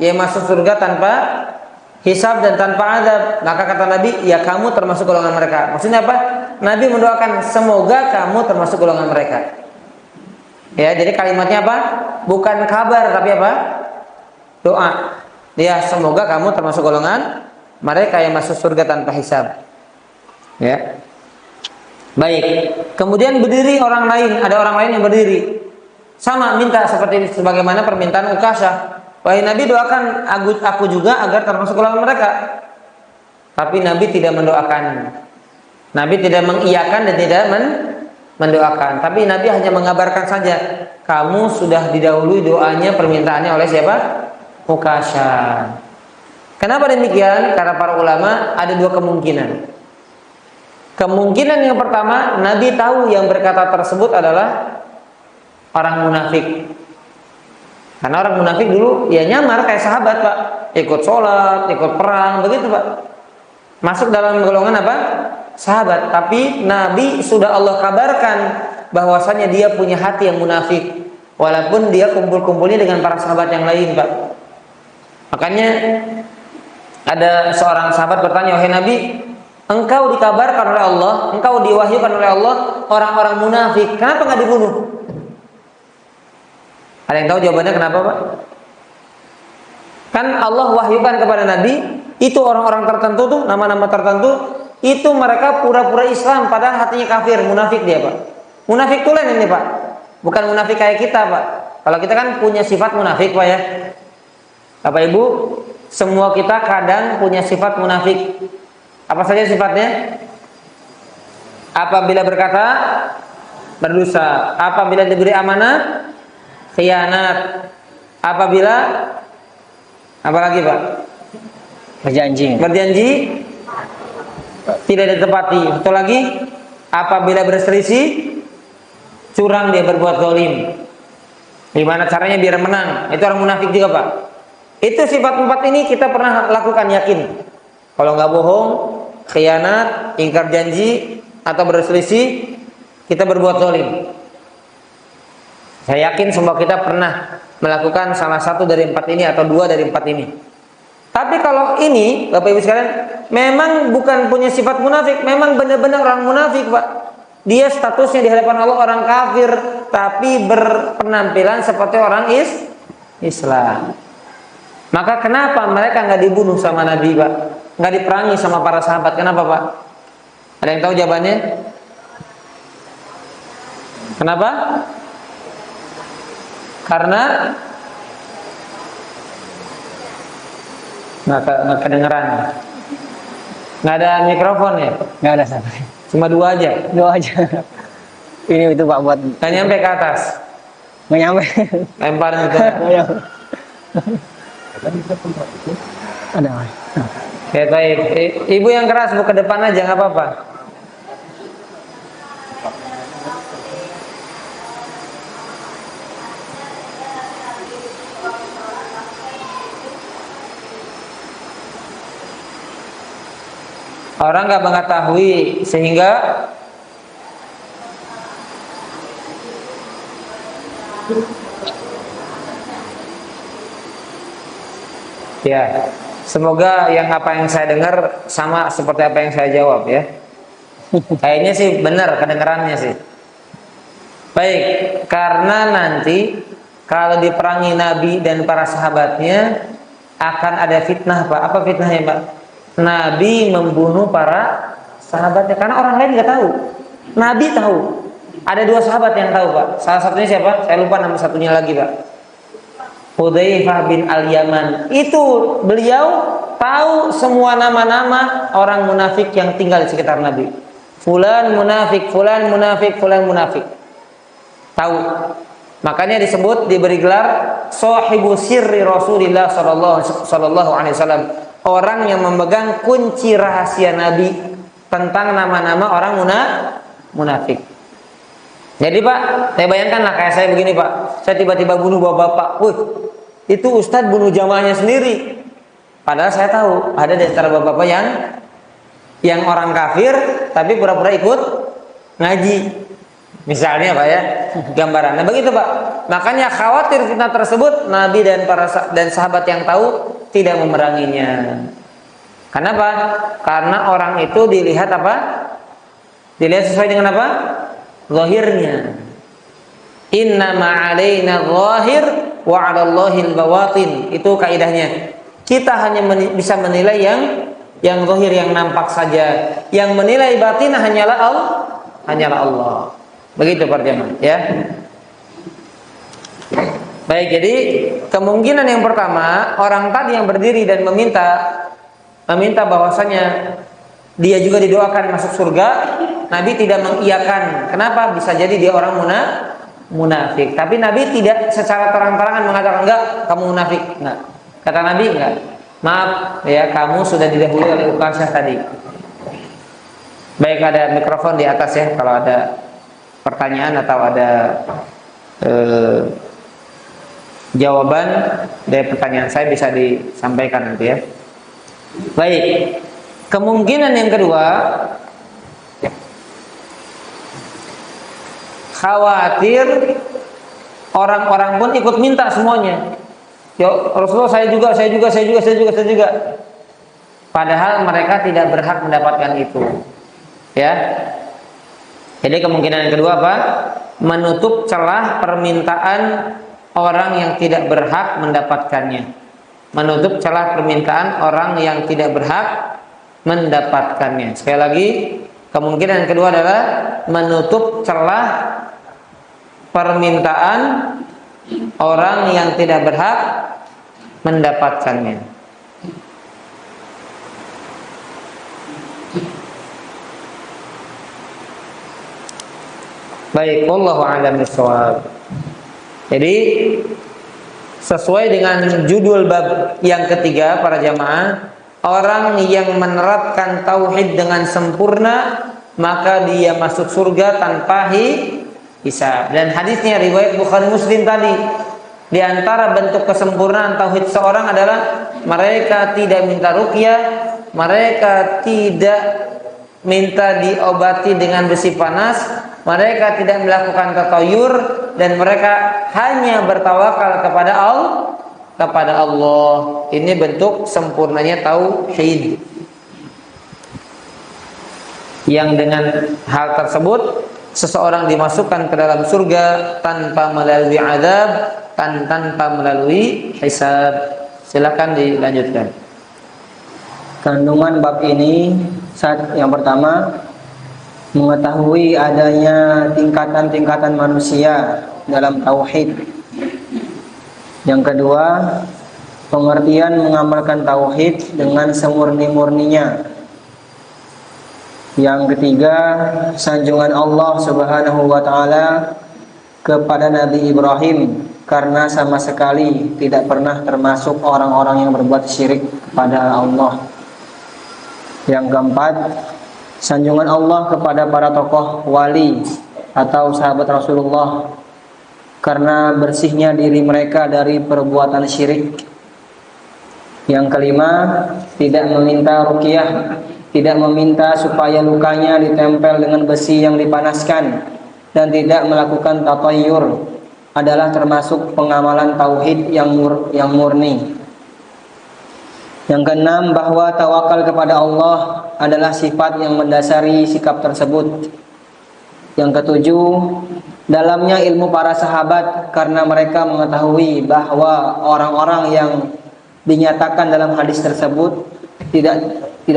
yang masuk surga tanpa hisab dan tanpa azab. Maka kata Nabi, ya kamu termasuk golongan mereka. Maksudnya apa? Nabi mendoakan semoga kamu termasuk golongan mereka. Ya, jadi kalimatnya apa? Bukan kabar tapi apa? Doa. Ya, semoga kamu termasuk golongan mereka yang masuk surga tanpa hisab. Ya. Baik. Kemudian berdiri orang lain, ada orang lain yang berdiri. Sama minta seperti sebagaimana permintaan Ukasyah. Wahai Nabi, doakan aku juga agar termasuk golongan mereka. Tapi Nabi tidak mendoakan. Nabi tidak mengiyakan dan tidak mendoakan. Tapi Nabi hanya mengabarkan saja, kamu sudah didahului doanya, permintaannya oleh siapa? mukasyar. Kenapa demikian? Karena para ulama ada dua kemungkinan. Kemungkinan yang pertama, Nabi tahu yang berkata tersebut adalah orang munafik. Karena orang munafik dulu ya nyamar kayak sahabat, Pak. Ikut sholat, ikut perang, begitu, Pak. Masuk dalam golongan apa? Sahabat. Tapi Nabi sudah Allah kabarkan bahwasanya dia punya hati yang munafik. Walaupun dia kumpul-kumpulnya dengan para sahabat yang lain, Pak. Makanya ada seorang sahabat bertanya, "Wahai Nabi, engkau dikabarkan oleh Allah, engkau diwahyukan oleh Allah orang-orang munafik, kenapa nggak dibunuh?" Ada yang tahu jawabannya kenapa, Pak? Kan Allah wahyukan kepada Nabi, itu orang-orang tertentu tuh, nama-nama tertentu, itu mereka pura-pura Islam padahal hatinya kafir, munafik dia, Pak. Munafik tulen ini, Pak. Bukan munafik kayak kita, Pak. Kalau kita kan punya sifat munafik, Pak, ya. Bapak Ibu, semua kita kadang punya sifat munafik. Apa saja sifatnya? Apabila berkata, berdosa. Apabila diberi amanah, khianat. Apabila apalagi, Pak? Berjanji tidak ditepati. Betul lagi? Apabila berselisih, curang, dia berbuat zalim. Gimana caranya biar menang? Itu orang munafik juga, Pak. Itu sifat empat ini kita pernah lakukan, yakin. Kalau nggak bohong, khianat, ingkar janji, atau berselisih, kita berbuat zalim. Saya yakin semua kita pernah melakukan salah satu dari empat ini atau dua dari empat ini. Tapi kalau ini, Bapak Ibu sekalian, memang bukan punya sifat munafik, memang benar-benar orang munafik, Pak. Dia statusnya di hadapan Allah orang kafir, tapi berpenampilan seperti orang Islam. Maka kenapa mereka nggak dibunuh sama Nabi, Pak? Nggak diperangi sama para sahabat? Kenapa, Pak? Ada yang tahu jawabannya? Kenapa? Karena nggak kedengeran, nggak ada mikrofon ya? Nggak ada sampai. Cuma dua aja. Ini itu, Pak, buat Nggak nyampe ke atas. nggak nyampe. Lempar gitu. Ada. Ya, baik. Ibu yang keras, Bu, ke depan aja, nggak apa-apa. Orang nggak mengetahui sehingga ya, semoga apa yang saya dengar sama seperti apa yang saya jawab, ya. Kayaknya sih benar kedengarannya sih. Baik, karena nanti kalau diperangi Nabi dan para sahabatnya akan ada fitnah, Pak. Apa fitnahnya, Pak? Nabi membunuh para sahabatnya karena orang lain nggak tahu. Nabi tahu. Ada dua sahabat yang tahu, Pak. Salah satunya siapa? Saya lupa nama satunya lagi, Pak. Hudzaifah bin Al-Yaman. Itu beliau tahu semua nama-nama orang munafik yang tinggal di sekitar Nabi. Fulan munafik, fulan munafik, fulan munafik. Tahu. Makanya disebut, diberi gelar sahibu sirri Rasulillah sallallahu alaihi wasallam. Orang yang memegang kunci rahasia Nabi tentang nama-nama orang munafik. Jadi, Pak, saya bayangkanlah kayak saya begini, Pak. Saya tiba-tiba bunuh bapak. Itu Ustadz bunuh jamaahnya sendiri. Padahal saya tahu ada di antara bapak-bapak yang orang kafir tapi pura-pura ikut ngaji. Misalnya, Pak, ya, gambaran. Nah, begitu, Pak. Makanya khawatir fitnah tersebut, Nabi dan sahabat yang tahu tidak memeranginya. Kenapa? Karena orang itu dilihat apa? Dilihat sesuai dengan apa? Zahirnya. Inna ma'alaina zahir wa 'alallahil bawatin. Itu kaidahnya. Kita hanya bisa menilai yang zahir, yang nampak saja. Yang menilai batin hanyalah Allah. Begitu para jemaah, ya. Baik, jadi kemungkinan yang pertama, orang tadi yang berdiri dan meminta bahwasanya dia juga didoakan masuk surga, Nabi tidak mengiyakan. Kenapa? Bisa jadi dia orang munafik. Tapi Nabi tidak secara terang-terangan mengatakan enggak, kamu munafik. Enggak. Kata Nabi enggak? Maaf ya, kamu sudah didahului oleh Ukasyah tadi. Baik, ada mikrofon di atas ya, kalau ada pertanyaan atau ada jawaban dari pertanyaan saya bisa disampaikan nanti ya. Baik, kemungkinan yang kedua, khawatir orang-orang pun ikut minta semuanya. Ya Rasulullah, saya juga. Padahal mereka tidak berhak mendapatkan itu. Ya. Jadi kemungkinan yang kedua apa? Menutup celah permintaan orang yang tidak berhak mendapatkannya. Menutup celah permintaan orang yang tidak berhak mendapatkannya. Sekali lagi, kemungkinan yang kedua adalah menutup celah permintaan orang yang tidak berhak mendapatkannya. Baik, wallahu a'lam bishawab. Jadi sesuai dengan judul bab yang ketiga para jamaah, orang yang menerapkan tauhid dengan sempurna maka dia masuk surga tanpa hisab. Dan hadisnya riwayat Bukhari Muslim tadi. Di antara bentuk kesempurnaan tauhid seorang adalah mereka tidak minta ruqyah, mereka tidak minta diobati dengan besi panas, mereka tidak melakukan tatayur, dan mereka hanya bertawakal kepada Allah. Ini bentuk sempurnanya tauhid. Yang dengan hal tersebut seseorang dimasukkan ke dalam surga tanpa melalui azab, tanpa melalui hisab. Silakan dilanjutkan. Kandungan bab ini, yang pertama, mengetahui adanya tingkatan-tingkatan manusia dalam tauhid. Yang kedua, pengertian mengamalkan tauhid dengan semurni-murninya. Yang ketiga, sanjungan Allah Subhanahu wa taala kepada Nabi Ibrahim karena sama sekali tidak pernah termasuk orang-orang yang berbuat syirik kepada Allah. Yang keempat, sanjungan Allah kepada para tokoh wali atau sahabat Rasulullah karena bersihnya diri mereka dari perbuatan syirik. Yang kelima, tidak meminta ruqyah, tidak meminta supaya lukanya ditempel dengan besi yang dipanaskan, dan tidak melakukan tatayur adalah termasuk pengamalan tauhid yang murni. Yang keenam, bahwa tawakal kepada Allah adalah sifat yang mendasari sikap tersebut. Yang ketujuh, dalamnya ilmu para sahabat karena mereka mengetahui bahwa orang-orang yang dinyatakan dalam hadis tersebut tidak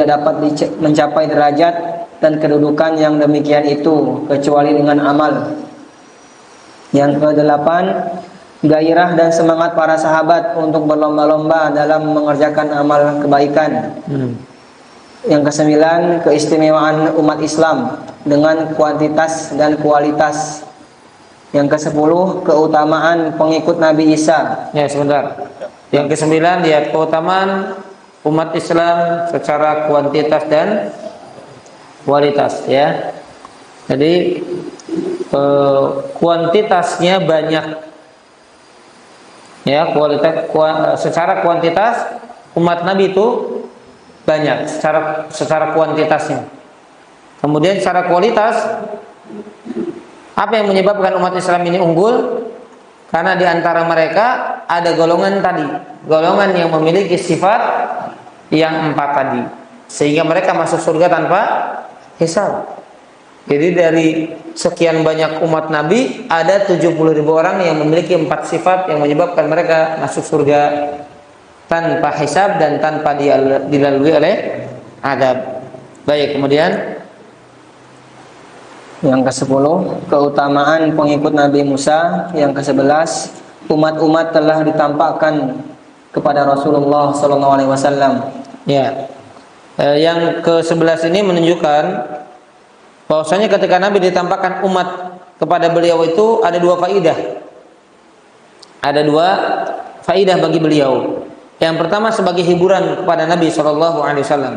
dapat mencapai derajat dan kedudukan yang demikian itu kecuali dengan amal. Yang kedelapan, gairah dan semangat para sahabat untuk berlomba-lomba dalam mengerjakan amal kebaikan. Yang kesembilan, keistimewaan umat Islam dengan kuantitas dan kualitas. Yang kesepuluh, keutamaan pengikut Nabi Isa. Ya, sebentar. Yang kesembilan, lihat keutamaan umat Islam secara kuantitas dan kualitas, ya. Jadi kuantitasnya banyak, ya. Secara kuantitas umat Nabi itu banyak secara kuantitasnya. Kemudian secara kualitas, apa yang menyebabkan umat Islam ini unggul? Karena di antara mereka ada golongan yang memiliki sifat yang 4 tadi, sehingga mereka masuk surga tanpa hisab. Jadi dari sekian banyak umat Nabi, ada 70.000 orang yang memiliki 4 sifat yang menyebabkan mereka masuk surga tanpa hisab dan tanpa dilalui oleh adab. Baik, kemudian yang ke-10, keutamaan pengikut Nabi Musa. Yang ke-11, umat-umat telah ditampakkan kepada Rasulullah SAW. Ya, yang ke-11 ini menunjukkan bahwasanya ketika Nabi ditampakkan umat kepada beliau itu ada 2 faidah. Ada 2 faidah bagi beliau. Yang pertama sebagai hiburan kepada Nabi Shallallahu Alaihi Wasallam.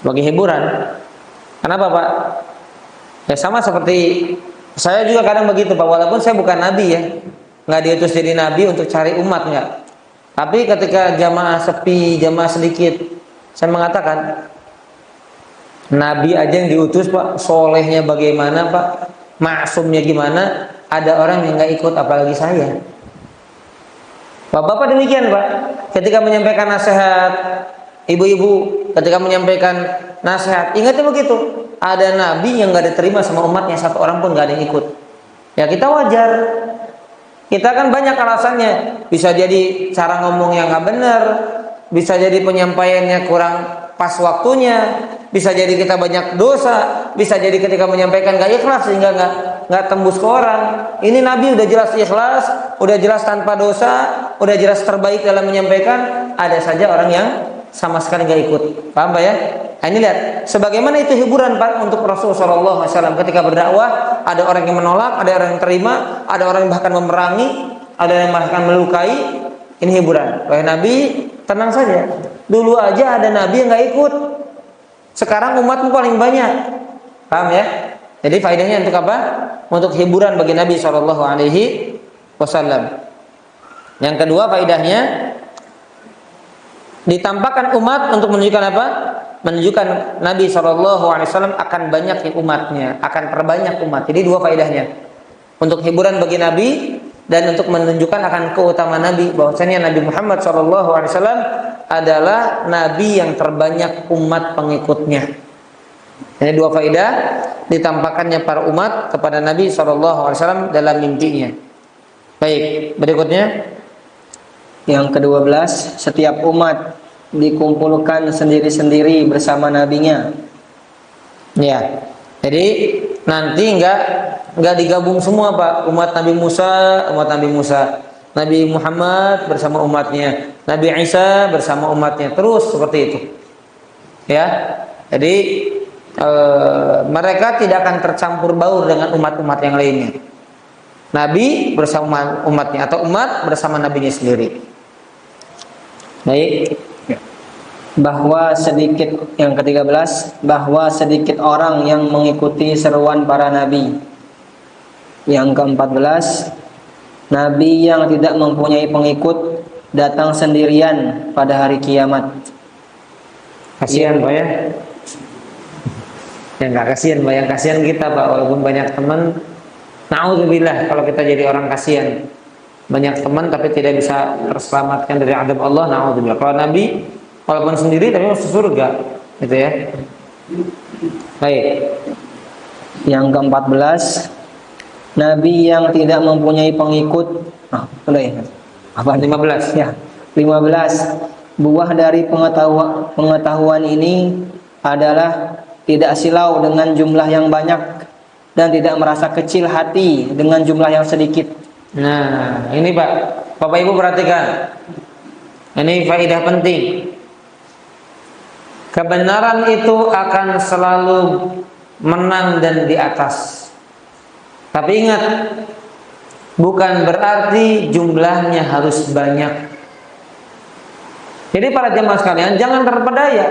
Sebagai hiburan. Kenapa Pak? Ya sama seperti saya juga kadang begitu Pak. Walaupun saya bukan Nabi ya, nggak diutus jadi Nabi untuk cari umat nggak. Tapi ketika jamaah sepi, jamaah sedikit, saya mengatakan Nabi aja yang diutus Pak, solehnya bagaimana Pak, maksumnya gimana, ada orang yang nggak ikut apalagi saya. Bapak demikian Pak, ketika menyampaikan nasihat, ibu-ibu ketika menyampaikan nasihat, ingatnya begitu, ada Nabi yang nggak diterima sama umatnya, satu orang pun nggak ada yang ikut. Ya kita wajar, kita kan banyak alasannya, bisa jadi cara ngomong yang nggak benar, bisa jadi penyampaiannya kurang pas waktunya, bisa jadi kita banyak dosa, bisa jadi ketika menyampaikan gak ikhlas sehingga nggak tembus ke orang. Ini Nabi udah jelas ikhlas, udah jelas tanpa dosa, udah jelas terbaik dalam menyampaikan, ada saja orang yang sama sekali nggak ikut. Paham Pak ya? Nah, ini lihat, sebagaimana itu hiburan Pak untuk Rasul Shallallahu Alaihi Wasallam ketika berdakwah, ada orang yang menolak, ada orang yang terima, ada orang yang bahkan memerangi, ada yang bahkan melukai. Ini hiburan. Wahai Nabi, tenang saja. Dulu aja ada Nabi yang nggak ikut. Sekarang umatmu paling banyak. Paham ya? Jadi faedahnya untuk apa? Untuk hiburan bagi Nabi Shallallahu Alaihi Wasallam. Yang kedua faedahnya, ditampakkan umat untuk menunjukkan apa? Menunjukkan Nabi Shallallahu Alaihi Wasallam akan banyak umatnya, akan terbanyak umat. Jadi dua faedahnya. Untuk hiburan bagi Nabi dan untuk menunjukkan akan keutamaan Nabi, bahwasanya Nabi Muhammad Shallallahu Alaihi Wasallam adalah Nabi yang terbanyak umat pengikutnya. Ini dua faedah, ditampakkannya para umat kepada Nabi Shallallahu Alaihi Wasallam dalam mimpinya. Baik, berikutnya Yang ke-12, setiap umat dikumpulkan sendiri-sendiri bersama nabinya. ya. Jadi nanti nggak digabung semua Pak. Umat Nabi Musa, Nabi Muhammad bersama umatnya, Nabi Isa bersama umatnya, terus seperti itu. Ya, jadi mereka tidak akan tercampur baur dengan umat-umat yang lainnya. Nabi bersama umatnya atau umat bersama nabinya sendiri. Baik. Yang ke-13, bahwa sedikit orang yang mengikuti seruan para nabi. Yang ke-14, nabi yang tidak mempunyai pengikut datang sendirian pada hari kiamat. Kasihan Pak ya. Ya nggak kasihan Pak, yang kasihan kita Pak, walaupun banyak teman. Na'udzubillah kalau kita jadi orang kasihan. Banyak teman tapi tidak bisa terselamatkan dari adab Allah, na'udzubillah. Kalau Nabi walaupun sendiri tapi masuk surga, gitu ya. Baik. Yang ke-14, nabi yang tidak mempunyai pengikut. Udah ya. Apa 15? Ya. 15. Buah dari pengetahuan ini adalah tidak silau dengan jumlah yang banyak dan tidak merasa kecil hati dengan jumlah yang sedikit. Nah, ini Pak, Bapak Ibu perhatikan. Ini faedah penting. Kebenaran itu akan selalu menang dan di atas. Tapi ingat, bukan berarti jumlahnya harus banyak. Jadi para jemaah sekalian, jangan terpedaya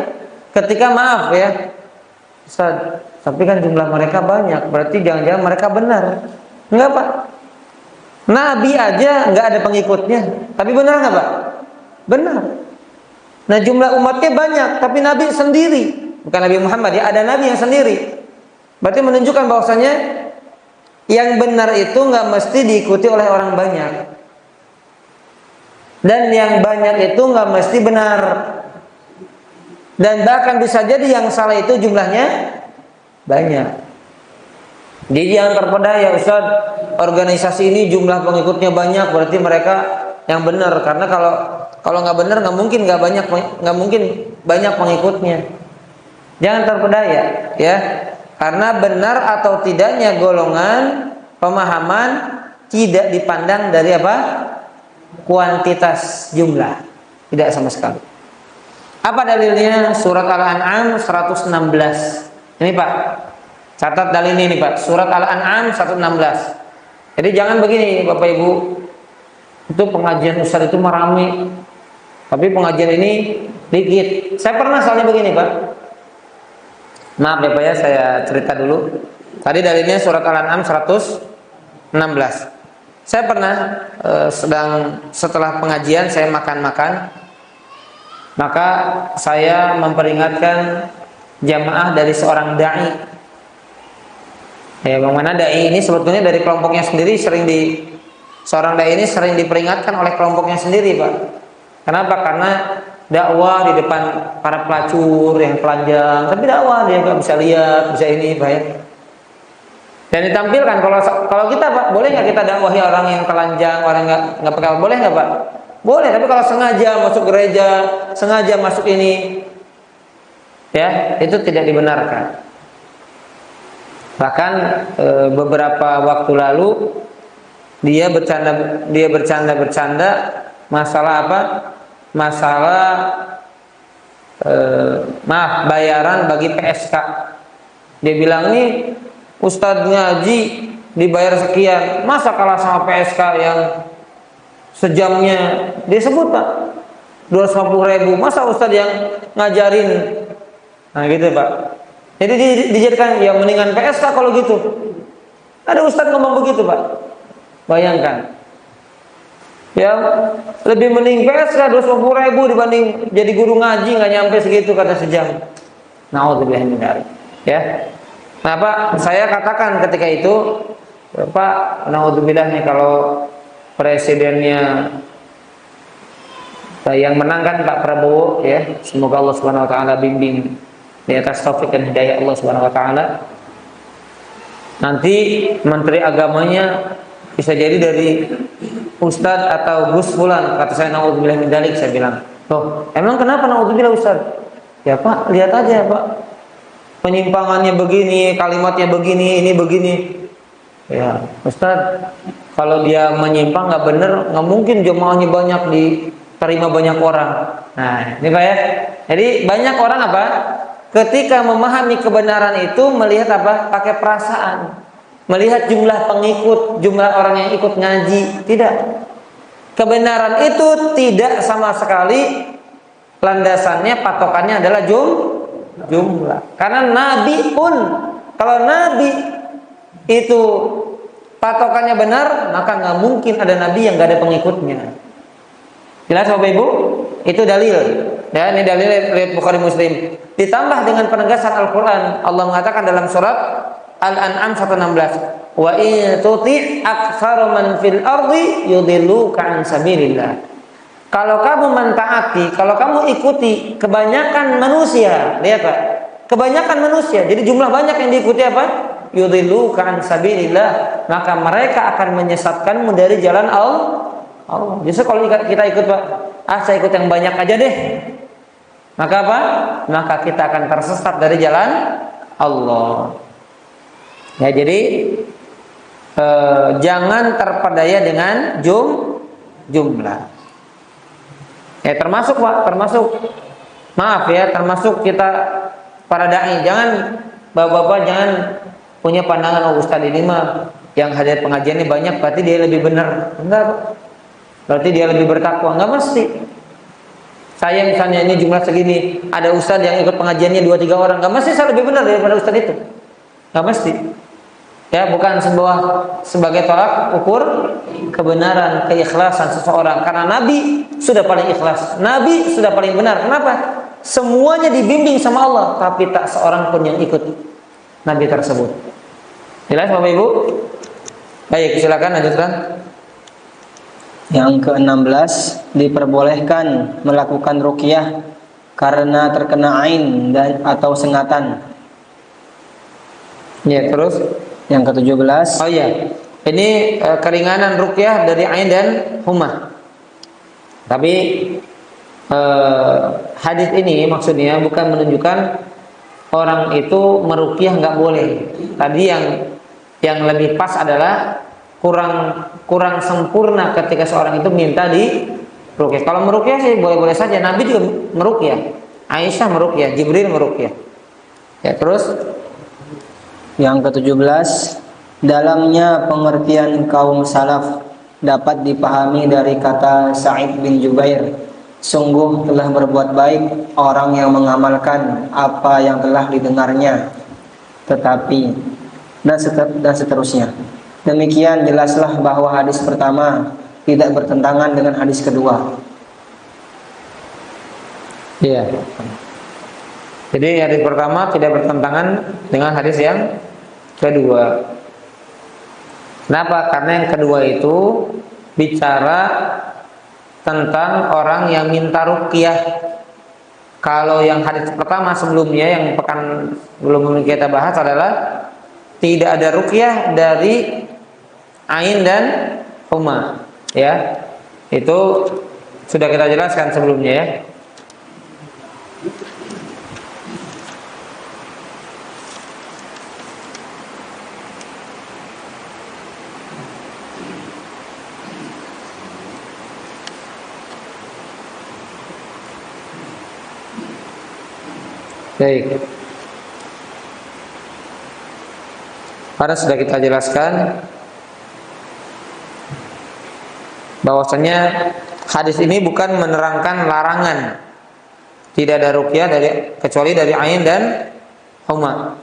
ketika maaf ya, Ustaz, tapi kan jumlah mereka banyak, berarti jangan-jangan mereka benar. Enggak Pak. Nabi aja nggak ada pengikutnya, tapi benar nggak Pak? Benar. Nah jumlah umatnya banyak, tapi Nabi sendiri, bukan Nabi Muhammad ya, ada Nabi yang sendiri. Berarti menunjukkan bahwasanya yang benar itu nggak mesti diikuti oleh orang banyak, dan yang banyak itu nggak mesti benar, dan bahkan bisa jadi yang salah itu jumlahnya banyak. Jadi jangan terpedaya, Ustaz, organisasi ini jumlah pengikutnya banyak, berarti mereka yang benar. Karena kalau nggak benar nggak mungkin banyak pengikutnya. Jangan terpedaya, ya. Karena benar atau tidaknya golongan pemahaman tidak dipandang dari apa? Kuantitas jumlah, tidak sama sekali. Apa dalilnya? Surat Al-An'am 116. Ini Pak. Catat dalil ini Pak, surat Al-An'am 116. Jadi jangan begini Bapak Ibu, itu pengajian Ustaz itu merame, tapi pengajian ini dikit. Saya pernah soalnya begini Pak, maaf ya Pak ya, saya cerita dulu. Tadi dalilnya surat Al-An'am 116. Saya pernah setelah pengajian saya makan-makan, maka saya memperingatkan jamaah dari seorang da'i. Ya, bagaimana da'i ini sebetulnya dari kelompoknya sendiri seorang da'i ini sering diperingatkan oleh kelompoknya sendiri, Pak. Kenapa? Karena dakwah di depan para pelacur yang telanjang, tapi dakwah dia nggak bisa lihat, bisa ini, Pak ya. Dan ditampilkan kalau kita Pak, boleh nggak kita dakwahi orang yang telanjang, orang nggak pakai, boleh nggak Pak? Boleh, tapi kalau sengaja masuk gereja, sengaja masuk ini, ya itu tidak dibenarkan. Bahkan beberapa waktu lalu dia bercanda masalah apa? Masalah bayaran bagi PSK. Dia bilang nih, Ustadz ngaji dibayar sekian, masa kalah sama PSK yang sejamnya disebut Pak 250.000, masa Ustadz yang ngajarin? Nah gitu Pak. Jadi dijadikan ya mendingan PSK kalau gitu. Ada Ustadz ngomong begitu Pak. Bayangkan. Ya lebih mending PSK 250.000 dibanding jadi guru ngaji nggak nyampe segitu kata sejam. Nauzubillah min dzalik. Ya. Nah Pak, saya katakan ketika itu, Pak, naudzubillah nih kalau presidennya yang menang kan Pak Prabowo ya, semoga Allah Subhanahu wa taala bimbing di atas taufik dan hidayah Allah Subhanahu wa taala. Nanti menteri agamanya bisa jadi dari Ustadz atau Gus Fulan, kata saya naudzubillah min dzalik. Saya bilang, "Loh, emang kenapa naudzubillah Ustadz?" "Ya Pak, lihat aja Pak. Penyimpangannya begini, kalimatnya begini, ini begini." Ya, Ustadz, kalau dia menyimpang nggak bener, nggak mungkin jemaahnya banyak diterima banyak orang. Nah, ini Pak ya. Jadi banyak orang apa? Ketika memahami kebenaran itu melihat apa? Pakai perasaan, melihat jumlah pengikut, jumlah orang yang ikut ngaji. Tidak. Kebenaran itu tidak sama sekali landasannya, patokannya adalah jumlah. Karena Nabi pun, kalau Nabi itu patokannya benar, maka nggak mungkin ada Nabi yang nggak ada pengikutnya. Jelas Bapak Ibu? Itu dalil. Ya, ini dalil riwayat Bukhari Muslim. Ditambah dengan penegasan Al-Quran. Allah mengatakan dalam surat Al-An'am 116, "Wa in tuti' aktsara man fil ardi yudilluka an sabilillah." Kalau kamu mentaati, kalau kamu ikuti kebanyakan manusia, lihat Pak, kebanyakan manusia, jadi jumlah banyak yang diikuti apa? Yudilluka an sabilillah, maka mereka akan menyesatkanmu dari jalan Allah. Justru kalau kita ikut Pak, saya ikut yang banyak aja deh, maka apa? Maka kita akan tersesat dari jalan Allah. Ya, jadi jangan terpedaya dengan jumlah. Ya termasuk Pak, maaf ya, termasuk kita para dai. Jangan bapak-bapak jangan punya pandangan, oh Ustadz ini mah yang hadir pengajian ini banyak, berarti dia lebih benar. Enggak Pak. Berarti dia lebih bertakwa. Enggak mesti. Saya misalnya ini jumlah segini, ada Ustadz yang ikut pengajiannya 2-3 orang, enggak mesti saya lebih benar daripada Ustadz itu. Enggak mesti. Ya, bukan sebagai tolak ukur kebenaran, keikhlasan seseorang. Karena Nabi sudah paling ikhlas, Nabi sudah paling benar. Kenapa? Semuanya dibimbing sama Allah, tapi tak seorang pun yang ikut Nabi tersebut. Jelas Bapak Ibu? Baik, silakan lanjutkan. Yang ke-16, diperbolehkan melakukan ruqyah karena terkena ain dan atau sengatan. Ya, terus yang ke-17, oh ya, ini keringanan ruqyah dari ain dan humah. Tapi hadis ini maksudnya bukan menunjukkan orang itu meruqyah nggak boleh. Tadi yang lebih pas adalah kurang sempurna ketika seorang itu minta di ruqyah. Kalau meruqyah sih boleh-boleh saja. Nabi juga meruqyah, Aisyah meruqyah, Jibril meruqyah. Ya, terus yang ke-17, dalamnya pengertian kaum salaf dapat dipahami dari kata Sa'id bin Jubair, sungguh telah berbuat baik orang yang mengamalkan apa yang telah didengarnya, tetapi dan seterusnya. Demikian jelaslah bahwa hadis pertama tidak bertentangan dengan hadis kedua. Iya. Jadi hadis pertama tidak bertentangan dengan hadis yang kedua. Kenapa? Karena yang kedua itu bicara tentang orang yang minta ruqyah. Kalau yang hadis pertama sebelumnya yang pekan belum kita bahas adalah tidak ada ruqyah dari ain dan huma, ya. Itu sudah kita jelaskan sebelumnya, ya. Baik. Karena sudah kita jelaskan bahwasanya hadis ini bukan menerangkan larangan tidak ada ruqyah kecuali dari ain dan huma.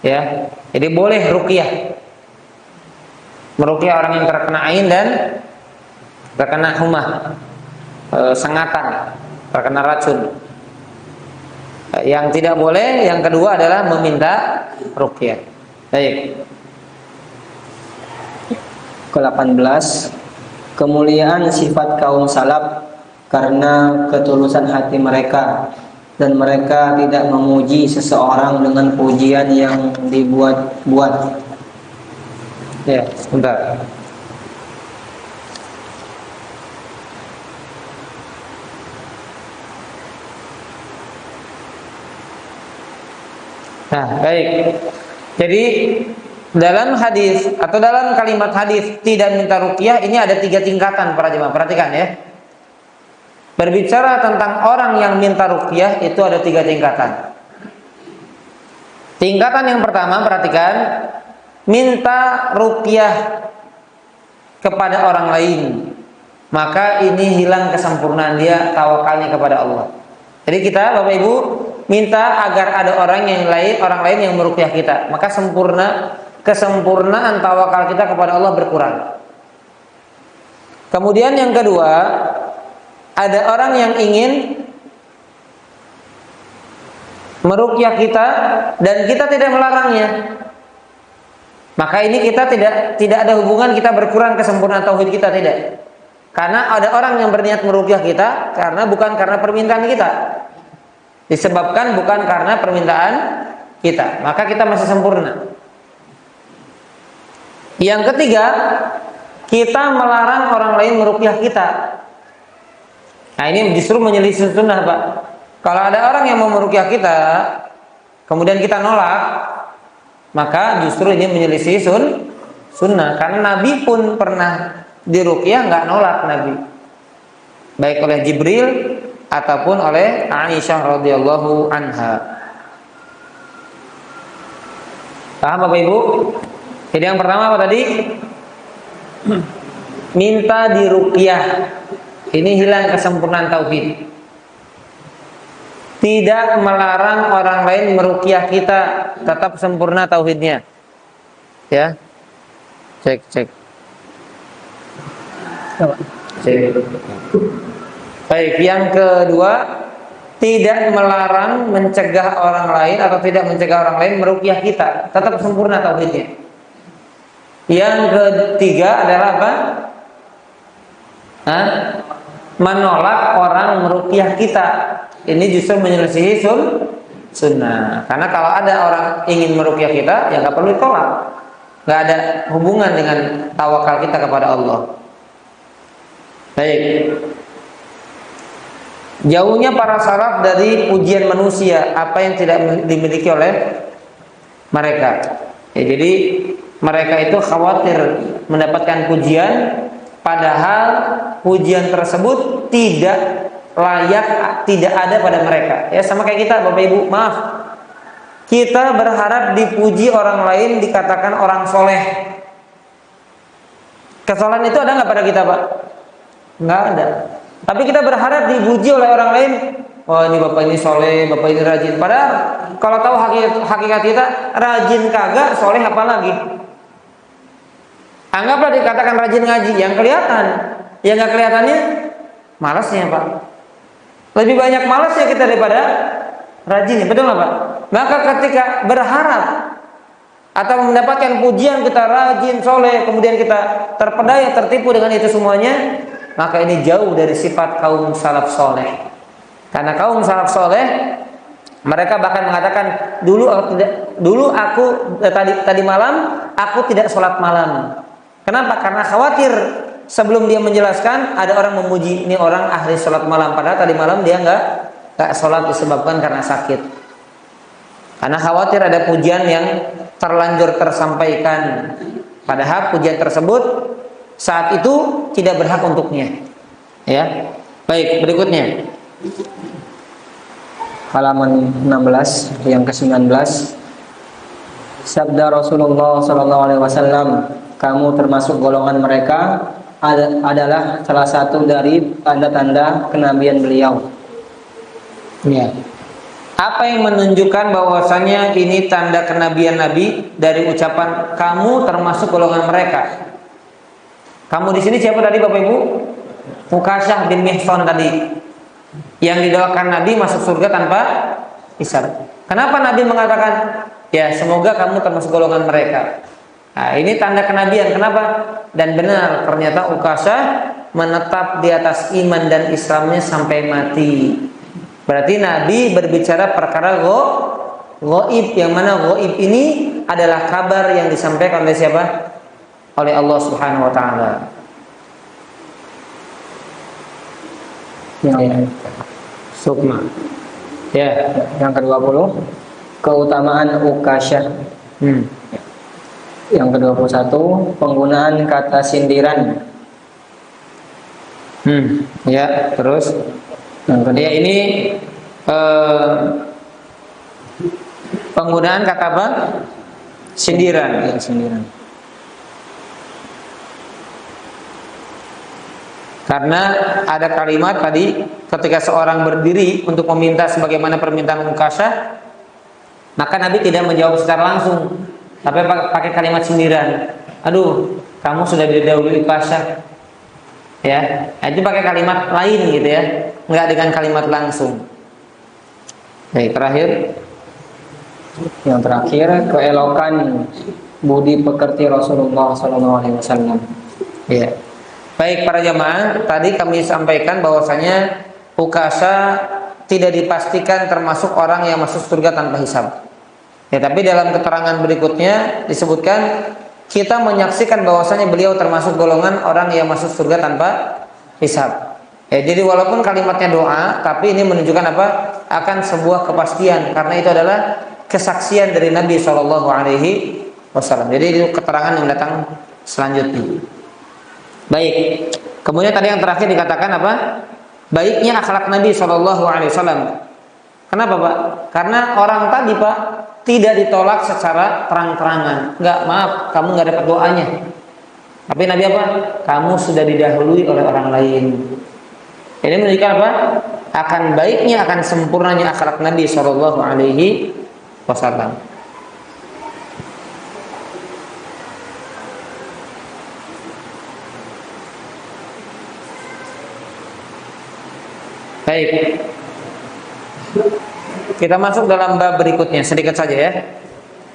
Ya. Jadi boleh ruqyah. Meruqyah orang yang terkena ain dan terkena huma, sengatan, terkena racun. Yang tidak boleh, yang kedua adalah meminta ruqyah. Baik. Ke-18, kemuliaan sifat kaum salaf karena ketulusan hati mereka, dan mereka tidak memuji seseorang dengan pujian yang dibuat-buat. Ya, sebentar. Nah, baik. Jadi dalam hadis atau dalam kalimat hadis tidak minta ruqyah ini ada 3 tingkatan para jemaah. Perhatikan, ya. Berbicara tentang orang yang minta ruqyah itu ada 3 tingkatan. Tingkatan yang pertama, perhatikan, minta ruqyah kepada orang lain, maka ini hilang kesempurnaan dia, tawakalnya kepada Allah. Jadi kita, Bapak Ibu, minta agar ada orang lain yang meruqyah kita, maka kesempurnaan tawakal kita kepada Allah berkurang. Kemudian yang kedua, ada orang yang ingin meruqyah kita dan kita tidak melarangnya, maka ini kita tidak ada hubungan kita berkurang kesempurnaan tauhid kita, tidak. Karena ada orang yang berniat meruqyah kita bukan karena permintaan kita, disebabkan bukan karena permintaan kita, maka kita masih sempurna. Yang ketiga, kita melarang orang lain meruqyah kita. Nah, ini justru menyelisih sunnah, Pak. Kalau ada orang yang mau meruqyah kita, kemudian kita nolak, maka justru ini menyelisih sunnah. Karena Nabi pun pernah diruqyah nggak nolak Nabi, baik oleh Jibril ataupun oleh Aisyah radhiyallahu anha. Paham Bapak Ibu? Jadi yang pertama apa tadi? Minta diruqyah. Ini hilang kesempurnaan tauhid. Tidak melarang orang lain meruqyah kita, tetap sempurna tauhidnya. Ya. Cek. Cek. Baik, yang kedua, tidak melarang mencegah orang lain atau tidak mencegah orang lain meruqyah kita, tetap sempurna tauhidnya. Yang ketiga adalah apa? Menolak orang meruqyah kita. Ini justru menyelisihi sunnah. Karena kalau ada orang ingin meruqyah kita, ya nggak perlu ditolak. Nggak ada hubungan dengan tawakal kita kepada Allah. Baik. Jauhnya para salaf dari pujian manusia, apa yang tidak dimiliki oleh mereka. Ya, jadi mereka itu khawatir mendapatkan pujian, padahal pujian tersebut tidak layak, tidak ada pada mereka. Ya, sama kayak kita, Bapak Ibu, maaf. Kita berharap dipuji orang lain, dikatakan orang soleh. Kesalahan itu ada nggak pada kita, Pak? Nggak ada. Tapi kita berharap dipuji oleh orang lain. Oh, ini bapak ini soleh, bapak ini rajin. Padahal kalau tahu hakikat kita, rajin kagak, soleh apa lagi? Anggaplah dikatakan rajin ngaji, yang kelihatan. Yang nggak kelihatannya, malasnya, Pak. Lebih banyak malasnya kita daripada rajinnya, betul nggak, Pak? Maka ketika berharap atau mendapatkan pujian kita rajin, soleh, kemudian kita terpedaya, tertipu dengan itu semuanya, maka ini jauh dari sifat kaum salaf soleh. Karena kaum salaf soleh, mereka bahkan mengatakan tadi malam aku tidak sholat malam. Kenapa? Karena khawatir sebelum dia menjelaskan ada orang memuji ini orang ahli sholat malam, padahal tadi malam dia nggak sholat disebabkan karena sakit. Karena khawatir ada pujian yang terlanjur tersampaikan, padahal pujian tersebut saat itu tidak berhak untuknya. Ya, baik, berikutnya halaman 16 yang ke-19. Sabda Rasulullah SAW, kamu termasuk golongan mereka, adalah salah satu dari tanda-tanda kenabian beliau. Ya. Apa yang menunjukkan bahwasanya ini tanda kenabian Nabi dari ucapan kamu termasuk golongan mereka? Kamu di sini siapa tadi, Bapak Ibu? Ukasyah bin Mihsan tadi, yang didoakan Nabi masuk surga tanpa hisab. Kenapa Nabi mengatakan, ya semoga kamu termasuk golongan mereka? Nah, ini tanda kenabian. Kenapa? Dan benar, ternyata Ukasyah menetap di atas iman dan Islamnya sampai mati. Berarti Nabi berbicara perkara ghaib, yang mana ghaib ini adalah kabar yang disampaikan oleh siapa? Oleh Allah Subhanahu wa taala. Sukma. Ya, yang ke-20, keutamaan Ukasyah. Yang ke-21, penggunaan kata sindiran. Ya, terus ya, ini penggunaan kata apa? Sindiran. Ya, sindiran. Karena ada kalimat tadi ketika seorang berdiri untuk meminta sebagaimana permintaan Ukasyah, maka Nabi tidak menjawab secara langsung, tapi pakai kalimat sindiran. Aduh, kamu sudah didahului Ukasyah. Ya, itu pakai kalimat lain gitu ya, nggak dengan kalimat langsung. Baik, terakhir. Yang terakhir, keelokan budi pekerti Rasulullah SAW. Ya. Baik para jamaah, tadi kami sampaikan bahwasanya Ukasyah tidak dipastikan termasuk orang yang masuk surga tanpa hisab. Ya, tapi dalam keterangan berikutnya disebutkan kita menyaksikan bahwasanya beliau termasuk golongan orang yang masuk surga tanpa hisab. Ya, jadi walaupun kalimatnya doa, tapi ini menunjukkan apa? Akan sebuah kepastian, karena itu adalah kesaksian dari Nabi SAW. Jadi itu keterangan yang datang selanjutnya. Baik. Kemudian tadi yang terakhir dikatakan apa? Baiknya akhlak Nabi SAW. Kenapa, Pak? Karena orang tadi, Pak, tidak ditolak secara terang-terangan. Enggak, maaf, kamu nggak dapat doanya. Tapi Nabi apa? Kamu sudah didahului oleh orang lain. Ini menunjukkan apa? Akan baiknya, akan sempurnanya akhlak Nabi SAW. Baik. Kita masuk dalam bab berikutnya, sedikit saja ya.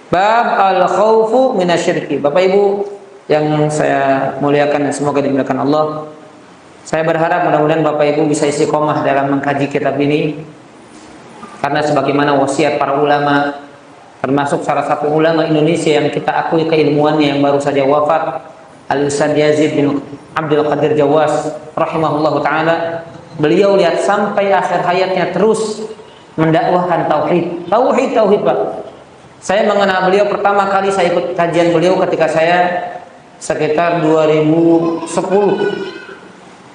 Bab al-khawfu minasyirki. Bapak Ibu yang saya muliakan dan semoga dimuliakan Allah, saya berharap mudah-mudahan Bapak Ibu bisa istiqomah dalam mengkaji kitab ini, karena sebagaimana wasiat para ulama, termasuk salah satu ulama Indonesia yang kita akui keilmuannya yang baru saja wafat, Al-Ustaz Yazid bin Abdul Qadir Jawas rahimahullah ta'ala. Beliau lihat sampai akhir hayatnya terus mendakwahkan tauhid, Pak. Saya mengenal beliau pertama kali, saya ikut kajian beliau ketika saya sekitar 2010.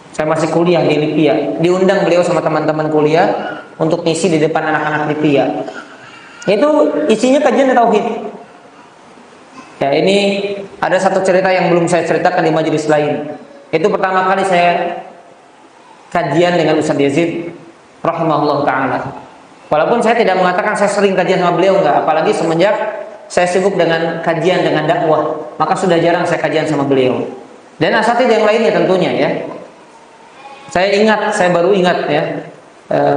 Saya masih kuliah di Lipia. Diundang beliau sama teman-teman kuliah untuk ngisi di depan anak-anak Lipia. Itu isinya kajian tauhid. Ya, ini ada satu cerita yang belum saya ceritakan di majelis lain. Itu pertama kali saya kajian dengan Ustaz Yazid rahimahullah taala. Walaupun saya tidak mengatakan saya sering kajian sama beliau, enggak, apalagi semenjak saya sibuk dengan kajian dengan dakwah, maka sudah jarang saya kajian sama beliau. Dan asatidz yang lainnya tentunya ya. Saya baru ingat ya,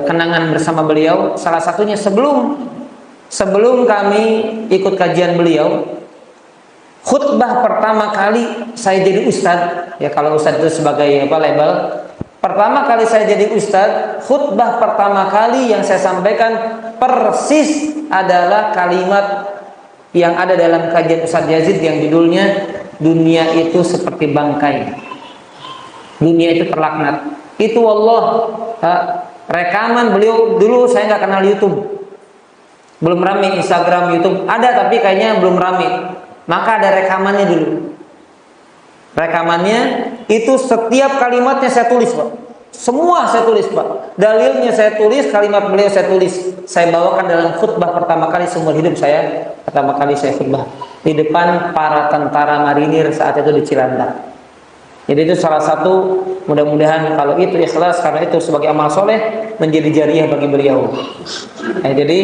kenangan bersama beliau. Salah satunya sebelum kami ikut kajian beliau, khutbah pertama kali saya jadi ustadz, ya kalau ustadz itu sebagai label. Pertama kali saya jadi ustadz, khutbah pertama kali yang saya sampaikan persis adalah kalimat yang ada dalam kajian Ustaz Yazid yang judulnya dunia itu seperti bangkai, dunia itu terlaknat. Itu wallah, rekaman beliau dulu. Saya nggak kenal YouTube, belum rame Instagram, YouTube ada tapi kayaknya belum rame. Maka ada rekamannya dulu. Rekamannya itu setiap kalimatnya saya tulis, Pak. Semua saya tulis, Pak. Dalilnya saya tulis, kalimat beliau saya tulis. Saya bawakan dalam khutbah pertama kali seumur hidup saya. Pertama kali saya khutbah di depan para tentara marinir saat itu di Cilandak. Jadi itu salah satu, mudah-mudahan kalau itu ikhlas karena itu sebagai amal soleh menjadi jariah bagi beliau. Jadi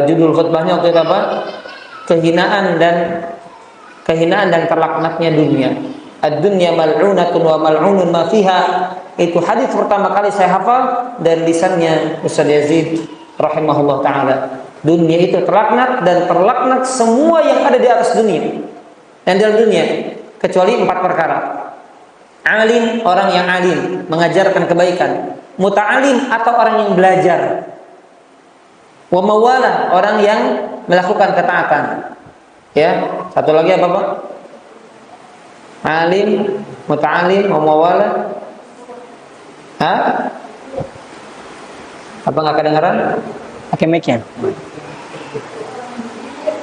judul khutbahnya waktu itu apa? Kehinaan dan terlaknatnya dunia. Ad-dunya mal'unatun wa mal'unun ma fiha. Itu hadis pertama kali saya hafal dari lisannya Ustaz Yazid rahimahullah taala. Dunia itu terlaknat dan terlaknat semua yang ada di atas dunia dan dalam dunia kecuali 4 perkara. Alim, orang yang alim mengajarkan kebaikan. Muta'alim atau orang yang belajar. Wa mawala, orang yang melakukan ketaatan. Ya, satu lagi apa, Pak? Alim, muta'alim, wa mawala. Hah? Apa nggak kedengaran? Pakai mic ya?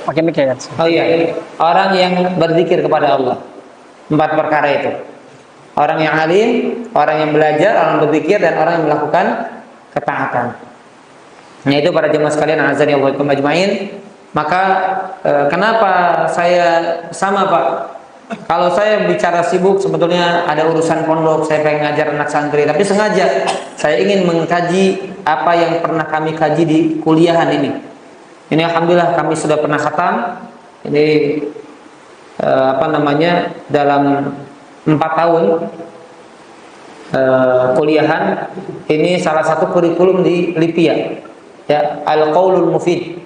Pakai mic ya? Oh iya, orang yang berzikir kepada Allah. 4 perkara itu. Orang yang alim, orang yang belajar, orang yang berzikir, dan orang yang melakukan ketaatan. Nah itu para jemaah sekalian, azani Allah wa ajmain. Maka kenapa saya sama, Pak? Kalau saya bicara sibuk, sebetulnya ada urusan pondok, saya pengen ngajar anak santri, tapi sengaja saya ingin mengkaji apa yang pernah kami kaji di kuliahan ini. Ini alhamdulillah kami sudah pernah khatam. Ini dalam 4 tahun kuliahan. Ini salah satu kurikulum di Lipia, ya, Al-Qaulul Mufid.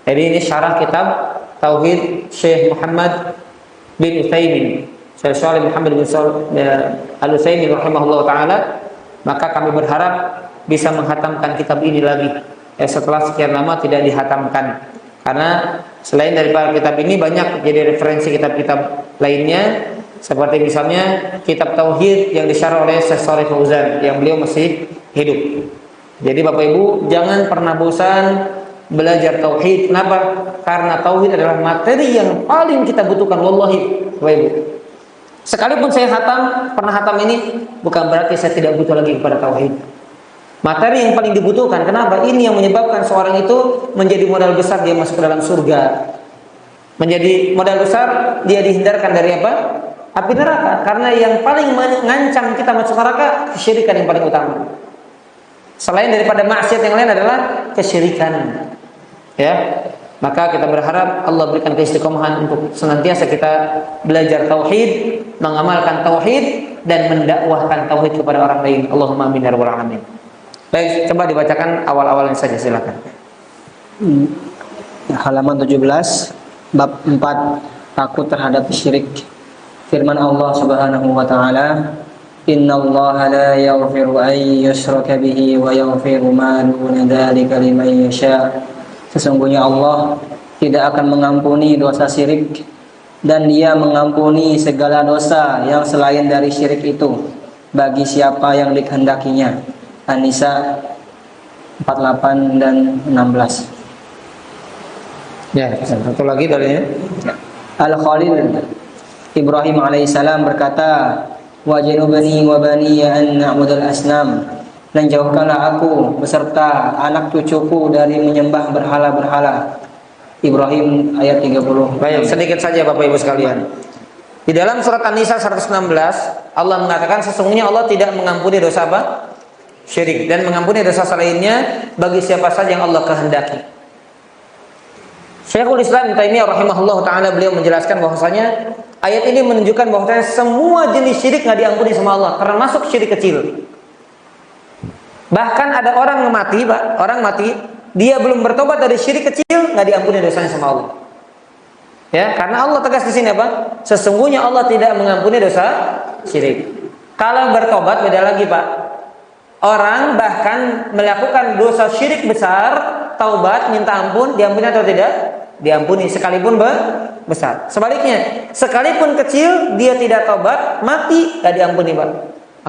Jadi ini syarah kitab Tauhid Syekh Muhammad bin Utsaimin, Syekh Shalih Muhammad bin Al-Utsaimin rahimahullah taala. Maka kami berharap bisa menghatamkan kitab ini lagi, ya, setelah sekian lama tidak dihatamkan. Karena selain daripada kitab ini banyak jadi referensi kitab-kitab lainnya, seperti misalnya kitab Tauhid yang disyarah oleh Syekh Shalih Fauzan yang beliau masih hidup. Jadi Bapak Ibu jangan pernah bosan belajar tauhid. Kenapa? Karena tauhid adalah materi yang paling kita butuhkan. Wallahi, Bapak Ibu. Sekalipun saya pernah hatam ini, bukan berarti saya tidak butuh lagi kepada tauhid. Materi yang paling dibutuhkan. Kenapa? Ini yang menyebabkan seorang itu menjadi modal besar dia masuk ke dalam surga. Menjadi modal besar dia dihindarkan dari apa? Api neraka. Karena yang paling mengancam kita masuk neraka kesyirikan yang paling utama. Selain daripada maksiat yang lain adalah kesyirikan. Ya, maka kita berharap Allah berikan keistiqomahan untuk senantiasa kita belajar tauhid, mengamalkan tauhid, dan mendakwahkan tauhid kepada orang lain. Allahumma amin ya rabbal alamin. Baik, coba dibacakan awal-awalnya saja, silakan. Halaman 17, bab 4, takut terhadap syirik. Firman Allah Subhanahu wa taala, "Innallaha la yaghfiru an yushraka bihi wa yaghfiru ma duna dzalika liman yasha." Sesungguhnya Allah tidak akan mengampuni dosa syirik, dan Dia mengampuni segala dosa yang selain dari syirik itu bagi siapa yang dikehendakinya. An-Nisa 48 dan 16. Ya, satu lagi dalilnya. Al-Khalil Ibrahim alaihissalam berkata, "Wajnubni wa baniya an na'budal asnam." Dan jauhkanlah aku beserta anak cucuku dari menyembah berhala-berhala. Ibrahim ayat 30. Baik, sedikit saja Bapak Ibu sekalian. Di dalam surat An-Nisa 116, Allah mengatakan sesungguhnya Allah tidak mengampuni dosa apa? Syirik, dan mengampuni dosa selainnya bagi siapa saja yang Allah kehendaki. Syekhul Islam Ibnu Taimiyah rahimahullah taala beliau menjelaskan bahwasanya ayat ini menunjukkan bahwasanya semua jenis syirik nggak diampuni sama Allah, termasuk syirik kecil. Bahkan ada orang mati, Pak, orang mati, dia belum bertobat dari syirik kecil, nggak diampuni dosanya sama Allah. Ya, karena Allah tegas di sini apa? Sesungguhnya Allah tidak mengampuni dosa syirik. Kalau bertobat beda lagi, Pak. Orang bahkan melakukan dosa syirik besar, taubat, minta ampun, diampuni atau tidak? Diampuni sekalipun besar. Sebaliknya, sekalipun kecil dia tidak taubat, mati gak diampuni, Pak.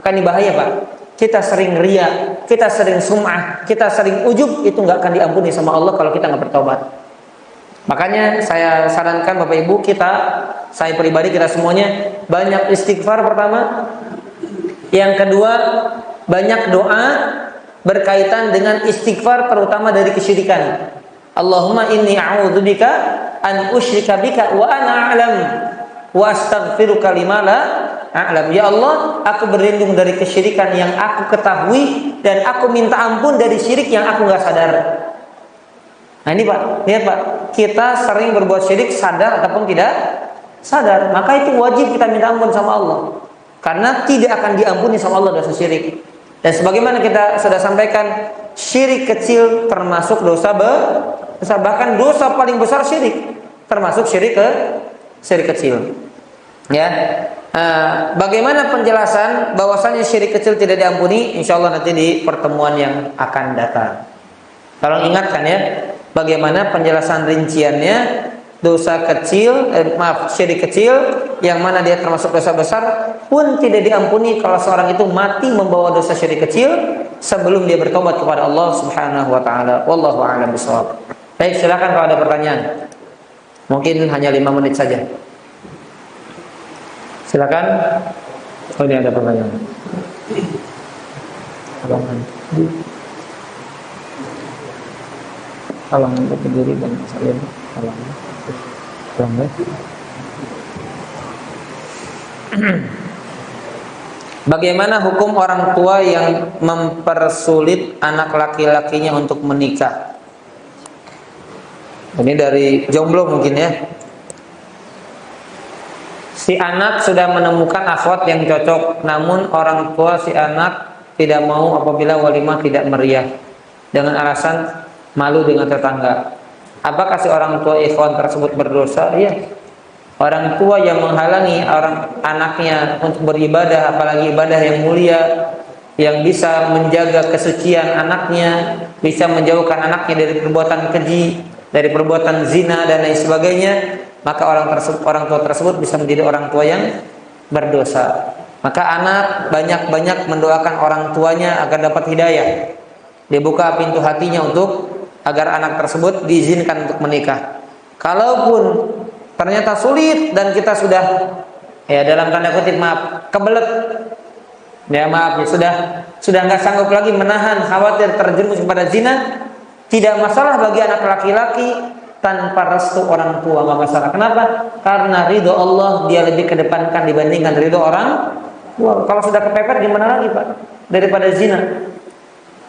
Maka ini bahaya, Pak. Kita sering ria, kita sering sum'ah, kita sering ujub, itu nggak akan diampuni sama Allah kalau kita nggak bertobat. Makanya saya sarankan Bapak Ibu kita, saya pribadi, kita semuanya banyak istighfar pertama. Yang kedua, banyak doa berkaitan dengan istighfar terutama dari kesyirikan. Allahumma inni a'udzubika an usyrika bika wa ana a'lam wa astaghfiruka lima la a'lam. Ya Allah, aku berlindung dari kesyirikan yang aku ketahui dan aku minta ampun dari syirik yang aku nggak sadar. Nah ini Pak, lihat Pak, kita sering berbuat syirik sadar ataupun tidak sadar, maka itu wajib kita minta ampun sama Allah, karena tidak akan diampuni sama Allah dosa syirik. Dan sebagaimana kita sudah sampaikan, syirik kecil termasuk dosa besar, bahkan dosa paling besar syirik termasuk syirik kecil. Ya, bagaimana penjelasan bahwasanya syirik kecil tidak diampuni? Insya Allah nanti di pertemuan yang akan datang. Tolong ingatkan ya, bagaimana penjelasan rinciannya dosa kecil, syirik kecil yang mana dia termasuk dosa besar pun tidak diampuni kalau seorang itu mati membawa dosa syirik kecil sebelum dia bertobat kepada Allah Subhanahu wa taala. Wallahu a'lam bishawab. Baik, silakan kalau ada pertanyaan. Mungkin hanya 5 menit saja. Silakan. Oh, ini ada pertanyaan. Tolong untuk berdiri dan saling tolong. Bagaimana hukum orang tua yang mempersulit anak laki-lakinya untuk menikah? Ini dari jomblo mungkin ya. Si anak sudah menemukan akhwat yang cocok, namun orang tua si anak tidak mau apabila walimah tidak meriah dengan alasan malu dengan tetangga. Apakah si orang tua ikhwan tersebut berdosa? Iya. Orang tua yang menghalangi orang anaknya untuk beribadah, apalagi ibadah yang mulia, yang bisa menjaga kesucian anaknya, bisa menjauhkan anaknya dari perbuatan keji, dari perbuatan zina dan lain sebagainya, maka orang tua tersebut bisa menjadi orang tua yang berdosa. Maka anak banyak-banyak mendoakan orang tuanya agar dapat hidayah, dibuka pintu hatinya untuk agar anak tersebut diizinkan untuk menikah. Kalaupun ternyata sulit dan kita sudah, ya dalam tanda kutip maaf, kebelet, ya maaf, ya sudah nggak sanggup lagi menahan, khawatir terjerumus kepada zina, tidak masalah bagi anak laki-laki tanpa restu orang tua, nggak masalah. Kenapa? Karena ridho Allah dia lebih kedepankan dibandingkan ridho orang tua. Kalau sudah kepepet gimana lagi Pak? Daripada zina.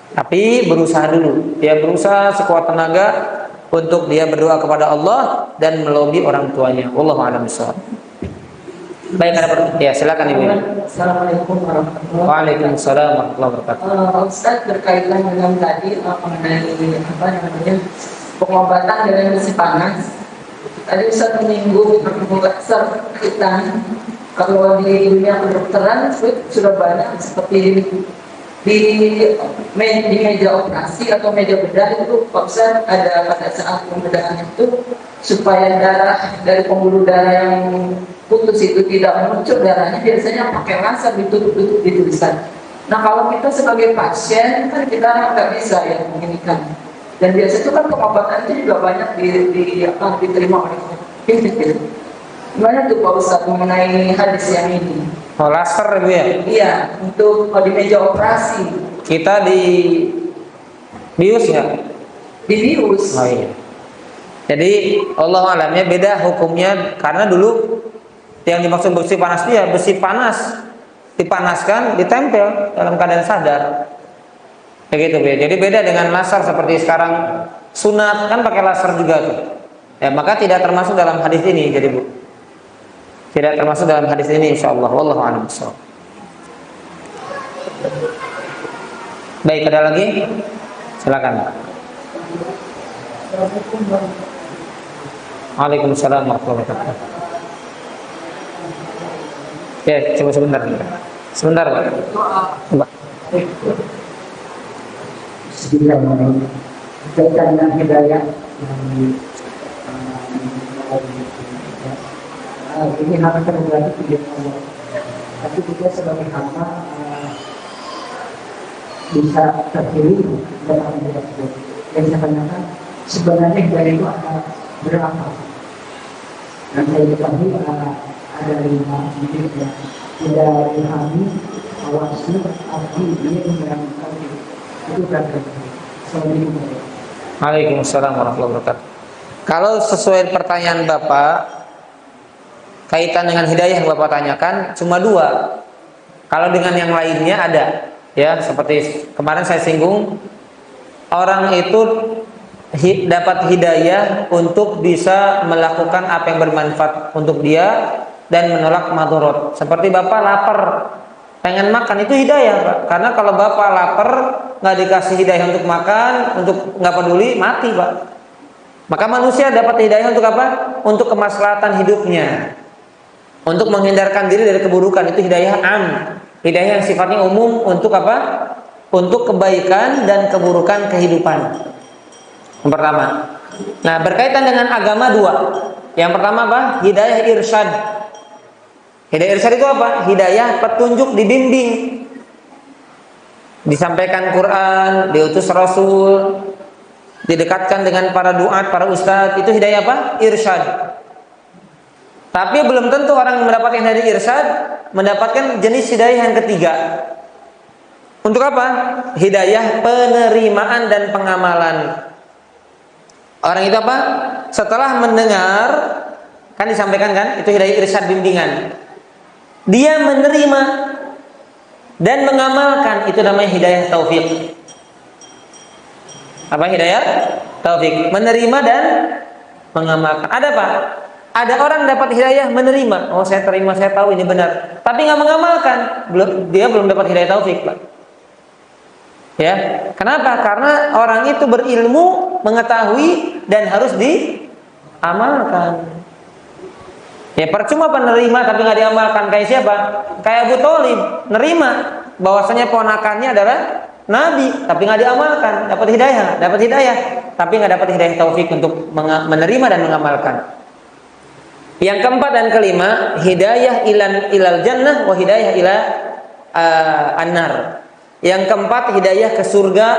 Tapi berusaha dulu, dia berusaha sekuat tenaga untuk dia berdoa kepada Allah dan melobi orang tuanya. Wallahu a'lam bishawab. Baik, ada pertanyaan? Ya, silakan Ibu. Assalamualaikum warahmatullahi wabarakatuh. Waalaikumsalam warahmatullahi wabarakatuh. Ustaz, berkaitan dengan tadi mengenai pengobatan dengan besi panas. Tadi Ustaz menyinggung dasar kita kalau di dunia kedokteran sudah banyak seperti di meja operasi atau meja bedah itu Pak Ustaz ada pada saat pembedahan itu supaya darah dari pembuluh darah yang putus itu tidak muncul darahnya, biasanya pakai laser ditutup-tutup dituliskan. Nah kalau kita sebagai pasien kan kita nggak bisa ya beginikan. Dan biasa itu kan pengobatan itu juga banyak diterima oleh klinik. Gimana tuh Pak Ustaz mengenai hadis yang ini? Oh, laser Ibu ya? Iya, untuk di meja operasi. Kita di bius ya? Di bius. Oh iya. Jadi Allah alamnya beda hukumnya, karena dulu yang dimaksud besi panas itu ya besi panas, dipanaskan, ditempel dalam keadaan sadar. Begitu ya. Jadi beda dengan laser seperti sekarang sunat kan pakai laser juga tuh. Ya, maka tidak termasuk dalam hadis ini, jadi Bu. Tidak termasuk dalam hadis ini insyaallah. Wallahu a'lam bishawab. Baik, ada lagi? Silakan. Waalaikumsalam warahmatullahi wabarakatuh. Ya, coba sebentar. Sebentar, Pak. Coba. Bismillahirrahmanirrahim. Berkaitan dengan hidayah ini hamba terberati pilihan Allah, tapi juga sebagai hamba bisa terpilih dalam hidayah tersebut. Yang saya tanyakan, sebenarnya hidayah itu ada berapa? Dan saya ketahui ada 5 titik ya. Tidak dihami, awasi, arti, dia dan itu berarti. Waalaikumsalam warahmatullahi wabarakatuh. Kalau sesuai pertanyaan Bapak, kaitan dengan hidayah yang Bapak tanyakan cuma 2. Kalau dengan yang lainnya ada, ya seperti kemarin saya singgung, orang itu dapat hidayah untuk bisa melakukan apa yang bermanfaat untuk dia dan menolak madharat. Seperti Bapak lapar, pengen makan, itu hidayah, Pak. Karena kalau Bapak lapar nggak dikasih hidayah untuk makan, untuk nggak peduli, mati, Pak. Maka manusia dapat hidayah untuk apa? Untuk kemaslahatan hidupnya, untuk menghindarkan diri dari keburukan. Itu hidayah am, hidayah yang sifatnya umum untuk apa? Untuk kebaikan dan keburukan kehidupan. Yang pertama. Nah, berkaitan dengan agama 2. Yang pertama apa? Hidayah irsyad. Hidayah irsyad itu apa? Hidayah petunjuk, dibimbing. Disampaikan Quran, diutus Rasul, didekatkan dengan para duat, para ustadz. Itu hidayah apa? Irsyad. Tapi belum tentu orang yang mendapatkan hidayah irsyad mendapatkan jenis hidayah yang ketiga. Untuk apa? Hidayah penerimaan dan pengamalan. Orang itu apa? Setelah mendengar, kan disampaikan kan? Itu hidayah irsyad, bimbingan. Dia menerima dan mengamalkan, itu namanya hidayah taufik. Apa hidayah taufik? Menerima dan mengamalkan. Ada apa? Ada orang dapat hidayah menerima, oh saya terima, saya tahu ini benar, tapi nggak mengamalkan, dia belum dapat hidayah taufik, Pak. Ya, kenapa? Karena orang itu berilmu, mengetahui dan harus diamalkan. Ya percuma penerima tapi nggak diamalkan. Kayak siapa? Kayak Abu Thalib, nerima bahwasanya ponakannya adalah Nabi, tapi nggak diamalkan, dapat hidayah, tapi nggak dapat hidayah taufik untuk menerima dan mengamalkan. Yang keempat dan kelima, hidayah ilal jannah wa hidayah ila an-nar. Yang keempat hidayah ke surga,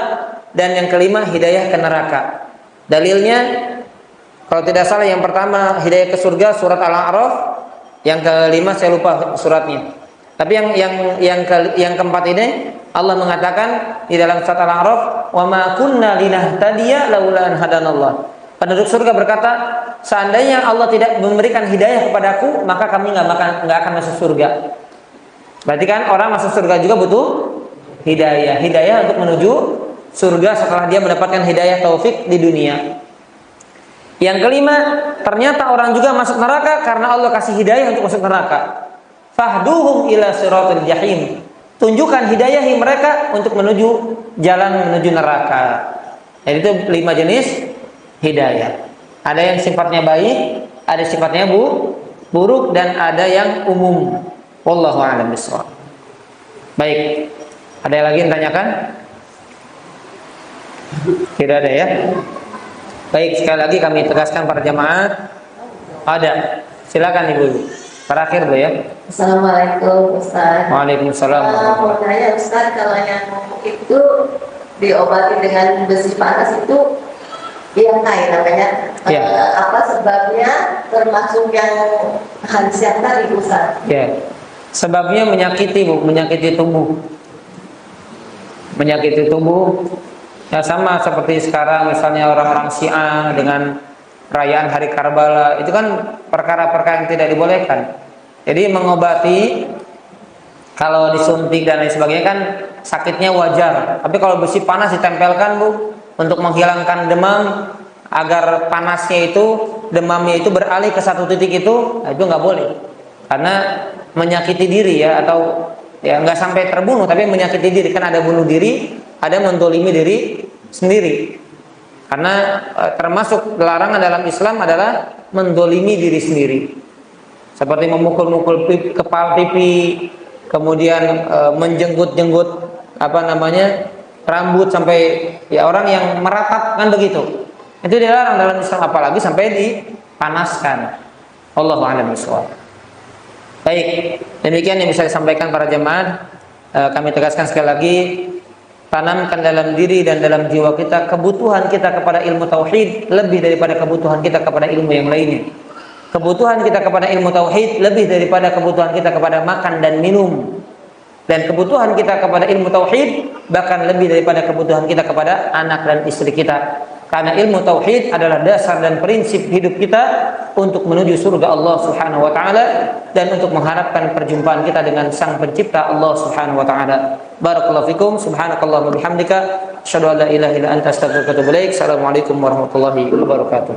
dan yang kelima hidayah ke neraka. Dalilnya, kalau tidak salah yang pertama hidayah ke surga surat Al-A'raf, yang kelima saya lupa suratnya. Tapi yang keempat ini Allah mengatakan di dalam surat Al-A'raf, "Wa ma kunna linahtadiya laula an hadanallah." Penduduk surga berkata, seandainya Allah tidak memberikan hidayah kepadaku, maka kami nggak akan masuk surga. Berarti kan orang masuk surga juga butuh hidayah untuk menuju surga setelah dia mendapatkan hidayah taufik di dunia. Yang kelima, ternyata orang juga masuk neraka karena Allah kasih hidayah untuk masuk neraka. Fahduhum ila siratil jahim. Tunjukkan hidayahi mereka untuk menuju jalan menuju neraka. Jadi itu 5 jenis hidayah. Ada yang sifatnya baik, ada sifatnya buruk, dan ada yang umum. Wallahu a'lam bishawab. Baik. Ada yang lagi yang tanyakan? Tidak ada ya? Baik, sekali lagi kami tegaskan para jamaah. Ada. Silakan Ibu. Terakhir Bu ya. Assalamualaikum Ustaz. Waalaikumsalam. Mau tanya Ustaz, kalau yang itu diobati dengan besi panas itu yang kain namanya, Ya. Apa sebabnya, termasuk yang hadis yang tadi Ustaz? Ya. Sebabnya menyakiti Bu, menyakiti tubuh. Menyakiti tubuh. Ya sama seperti sekarang misalnya orang-orang Syiah dengan perayaan hari Karbala, itu kan perkara-perkara yang tidak dibolehkan. Jadi mengobati, kalau disuntik dan lain sebagainya kan sakitnya wajar. Tapi kalau besi panas ditempelkan Bu, untuk menghilangkan demam, agar panasnya itu, demamnya itu beralih ke satu titik itu, nah itu nggak boleh. Karena menyakiti diri ya, atau ya nggak sampai terbunuh, tapi menyakiti diri. Kan ada bunuh diri, ada mendolimi diri sendiri. Karena termasuk larangan dalam Islam adalah mendolimi diri sendiri. Seperti memukul-mukul kepala pipi, kemudian menjenggut-jenggut rambut sampai ya orang yang meratap kan begitu. Itu dilarang dalam Islam, apalagi sampai dipanaskan. Allahu a'lam bishawab. Baik, demikian yang bisa disampaikan para jemaah. Kami tegaskan sekali lagi, tanamkan dalam diri dan dalam jiwa kita kebutuhan kita kepada ilmu tauhid lebih daripada kebutuhan kita kepada ilmu yang lainnya. Kebutuhan kita kepada ilmu tauhid lebih daripada kebutuhan kita kepada makan dan minum. Dan kebutuhan kita kepada ilmu tauhid bahkan lebih daripada kebutuhan kita kepada anak dan istri kita. Karena ilmu tauhid adalah dasar dan prinsip hidup kita untuk menuju surga Allah Subhanahu wa taala dan untuk mengharapkan perjumpaan kita dengan Sang Pencipta Allah Subhanahu wa taala. Barakallahu fikum, subhanakallahumma bihamdika, asyhadu an la ilaha illa anta, astaghfiruka wa atubu ilaik. Assalamualaikum warahmatullahi wabarakatuh.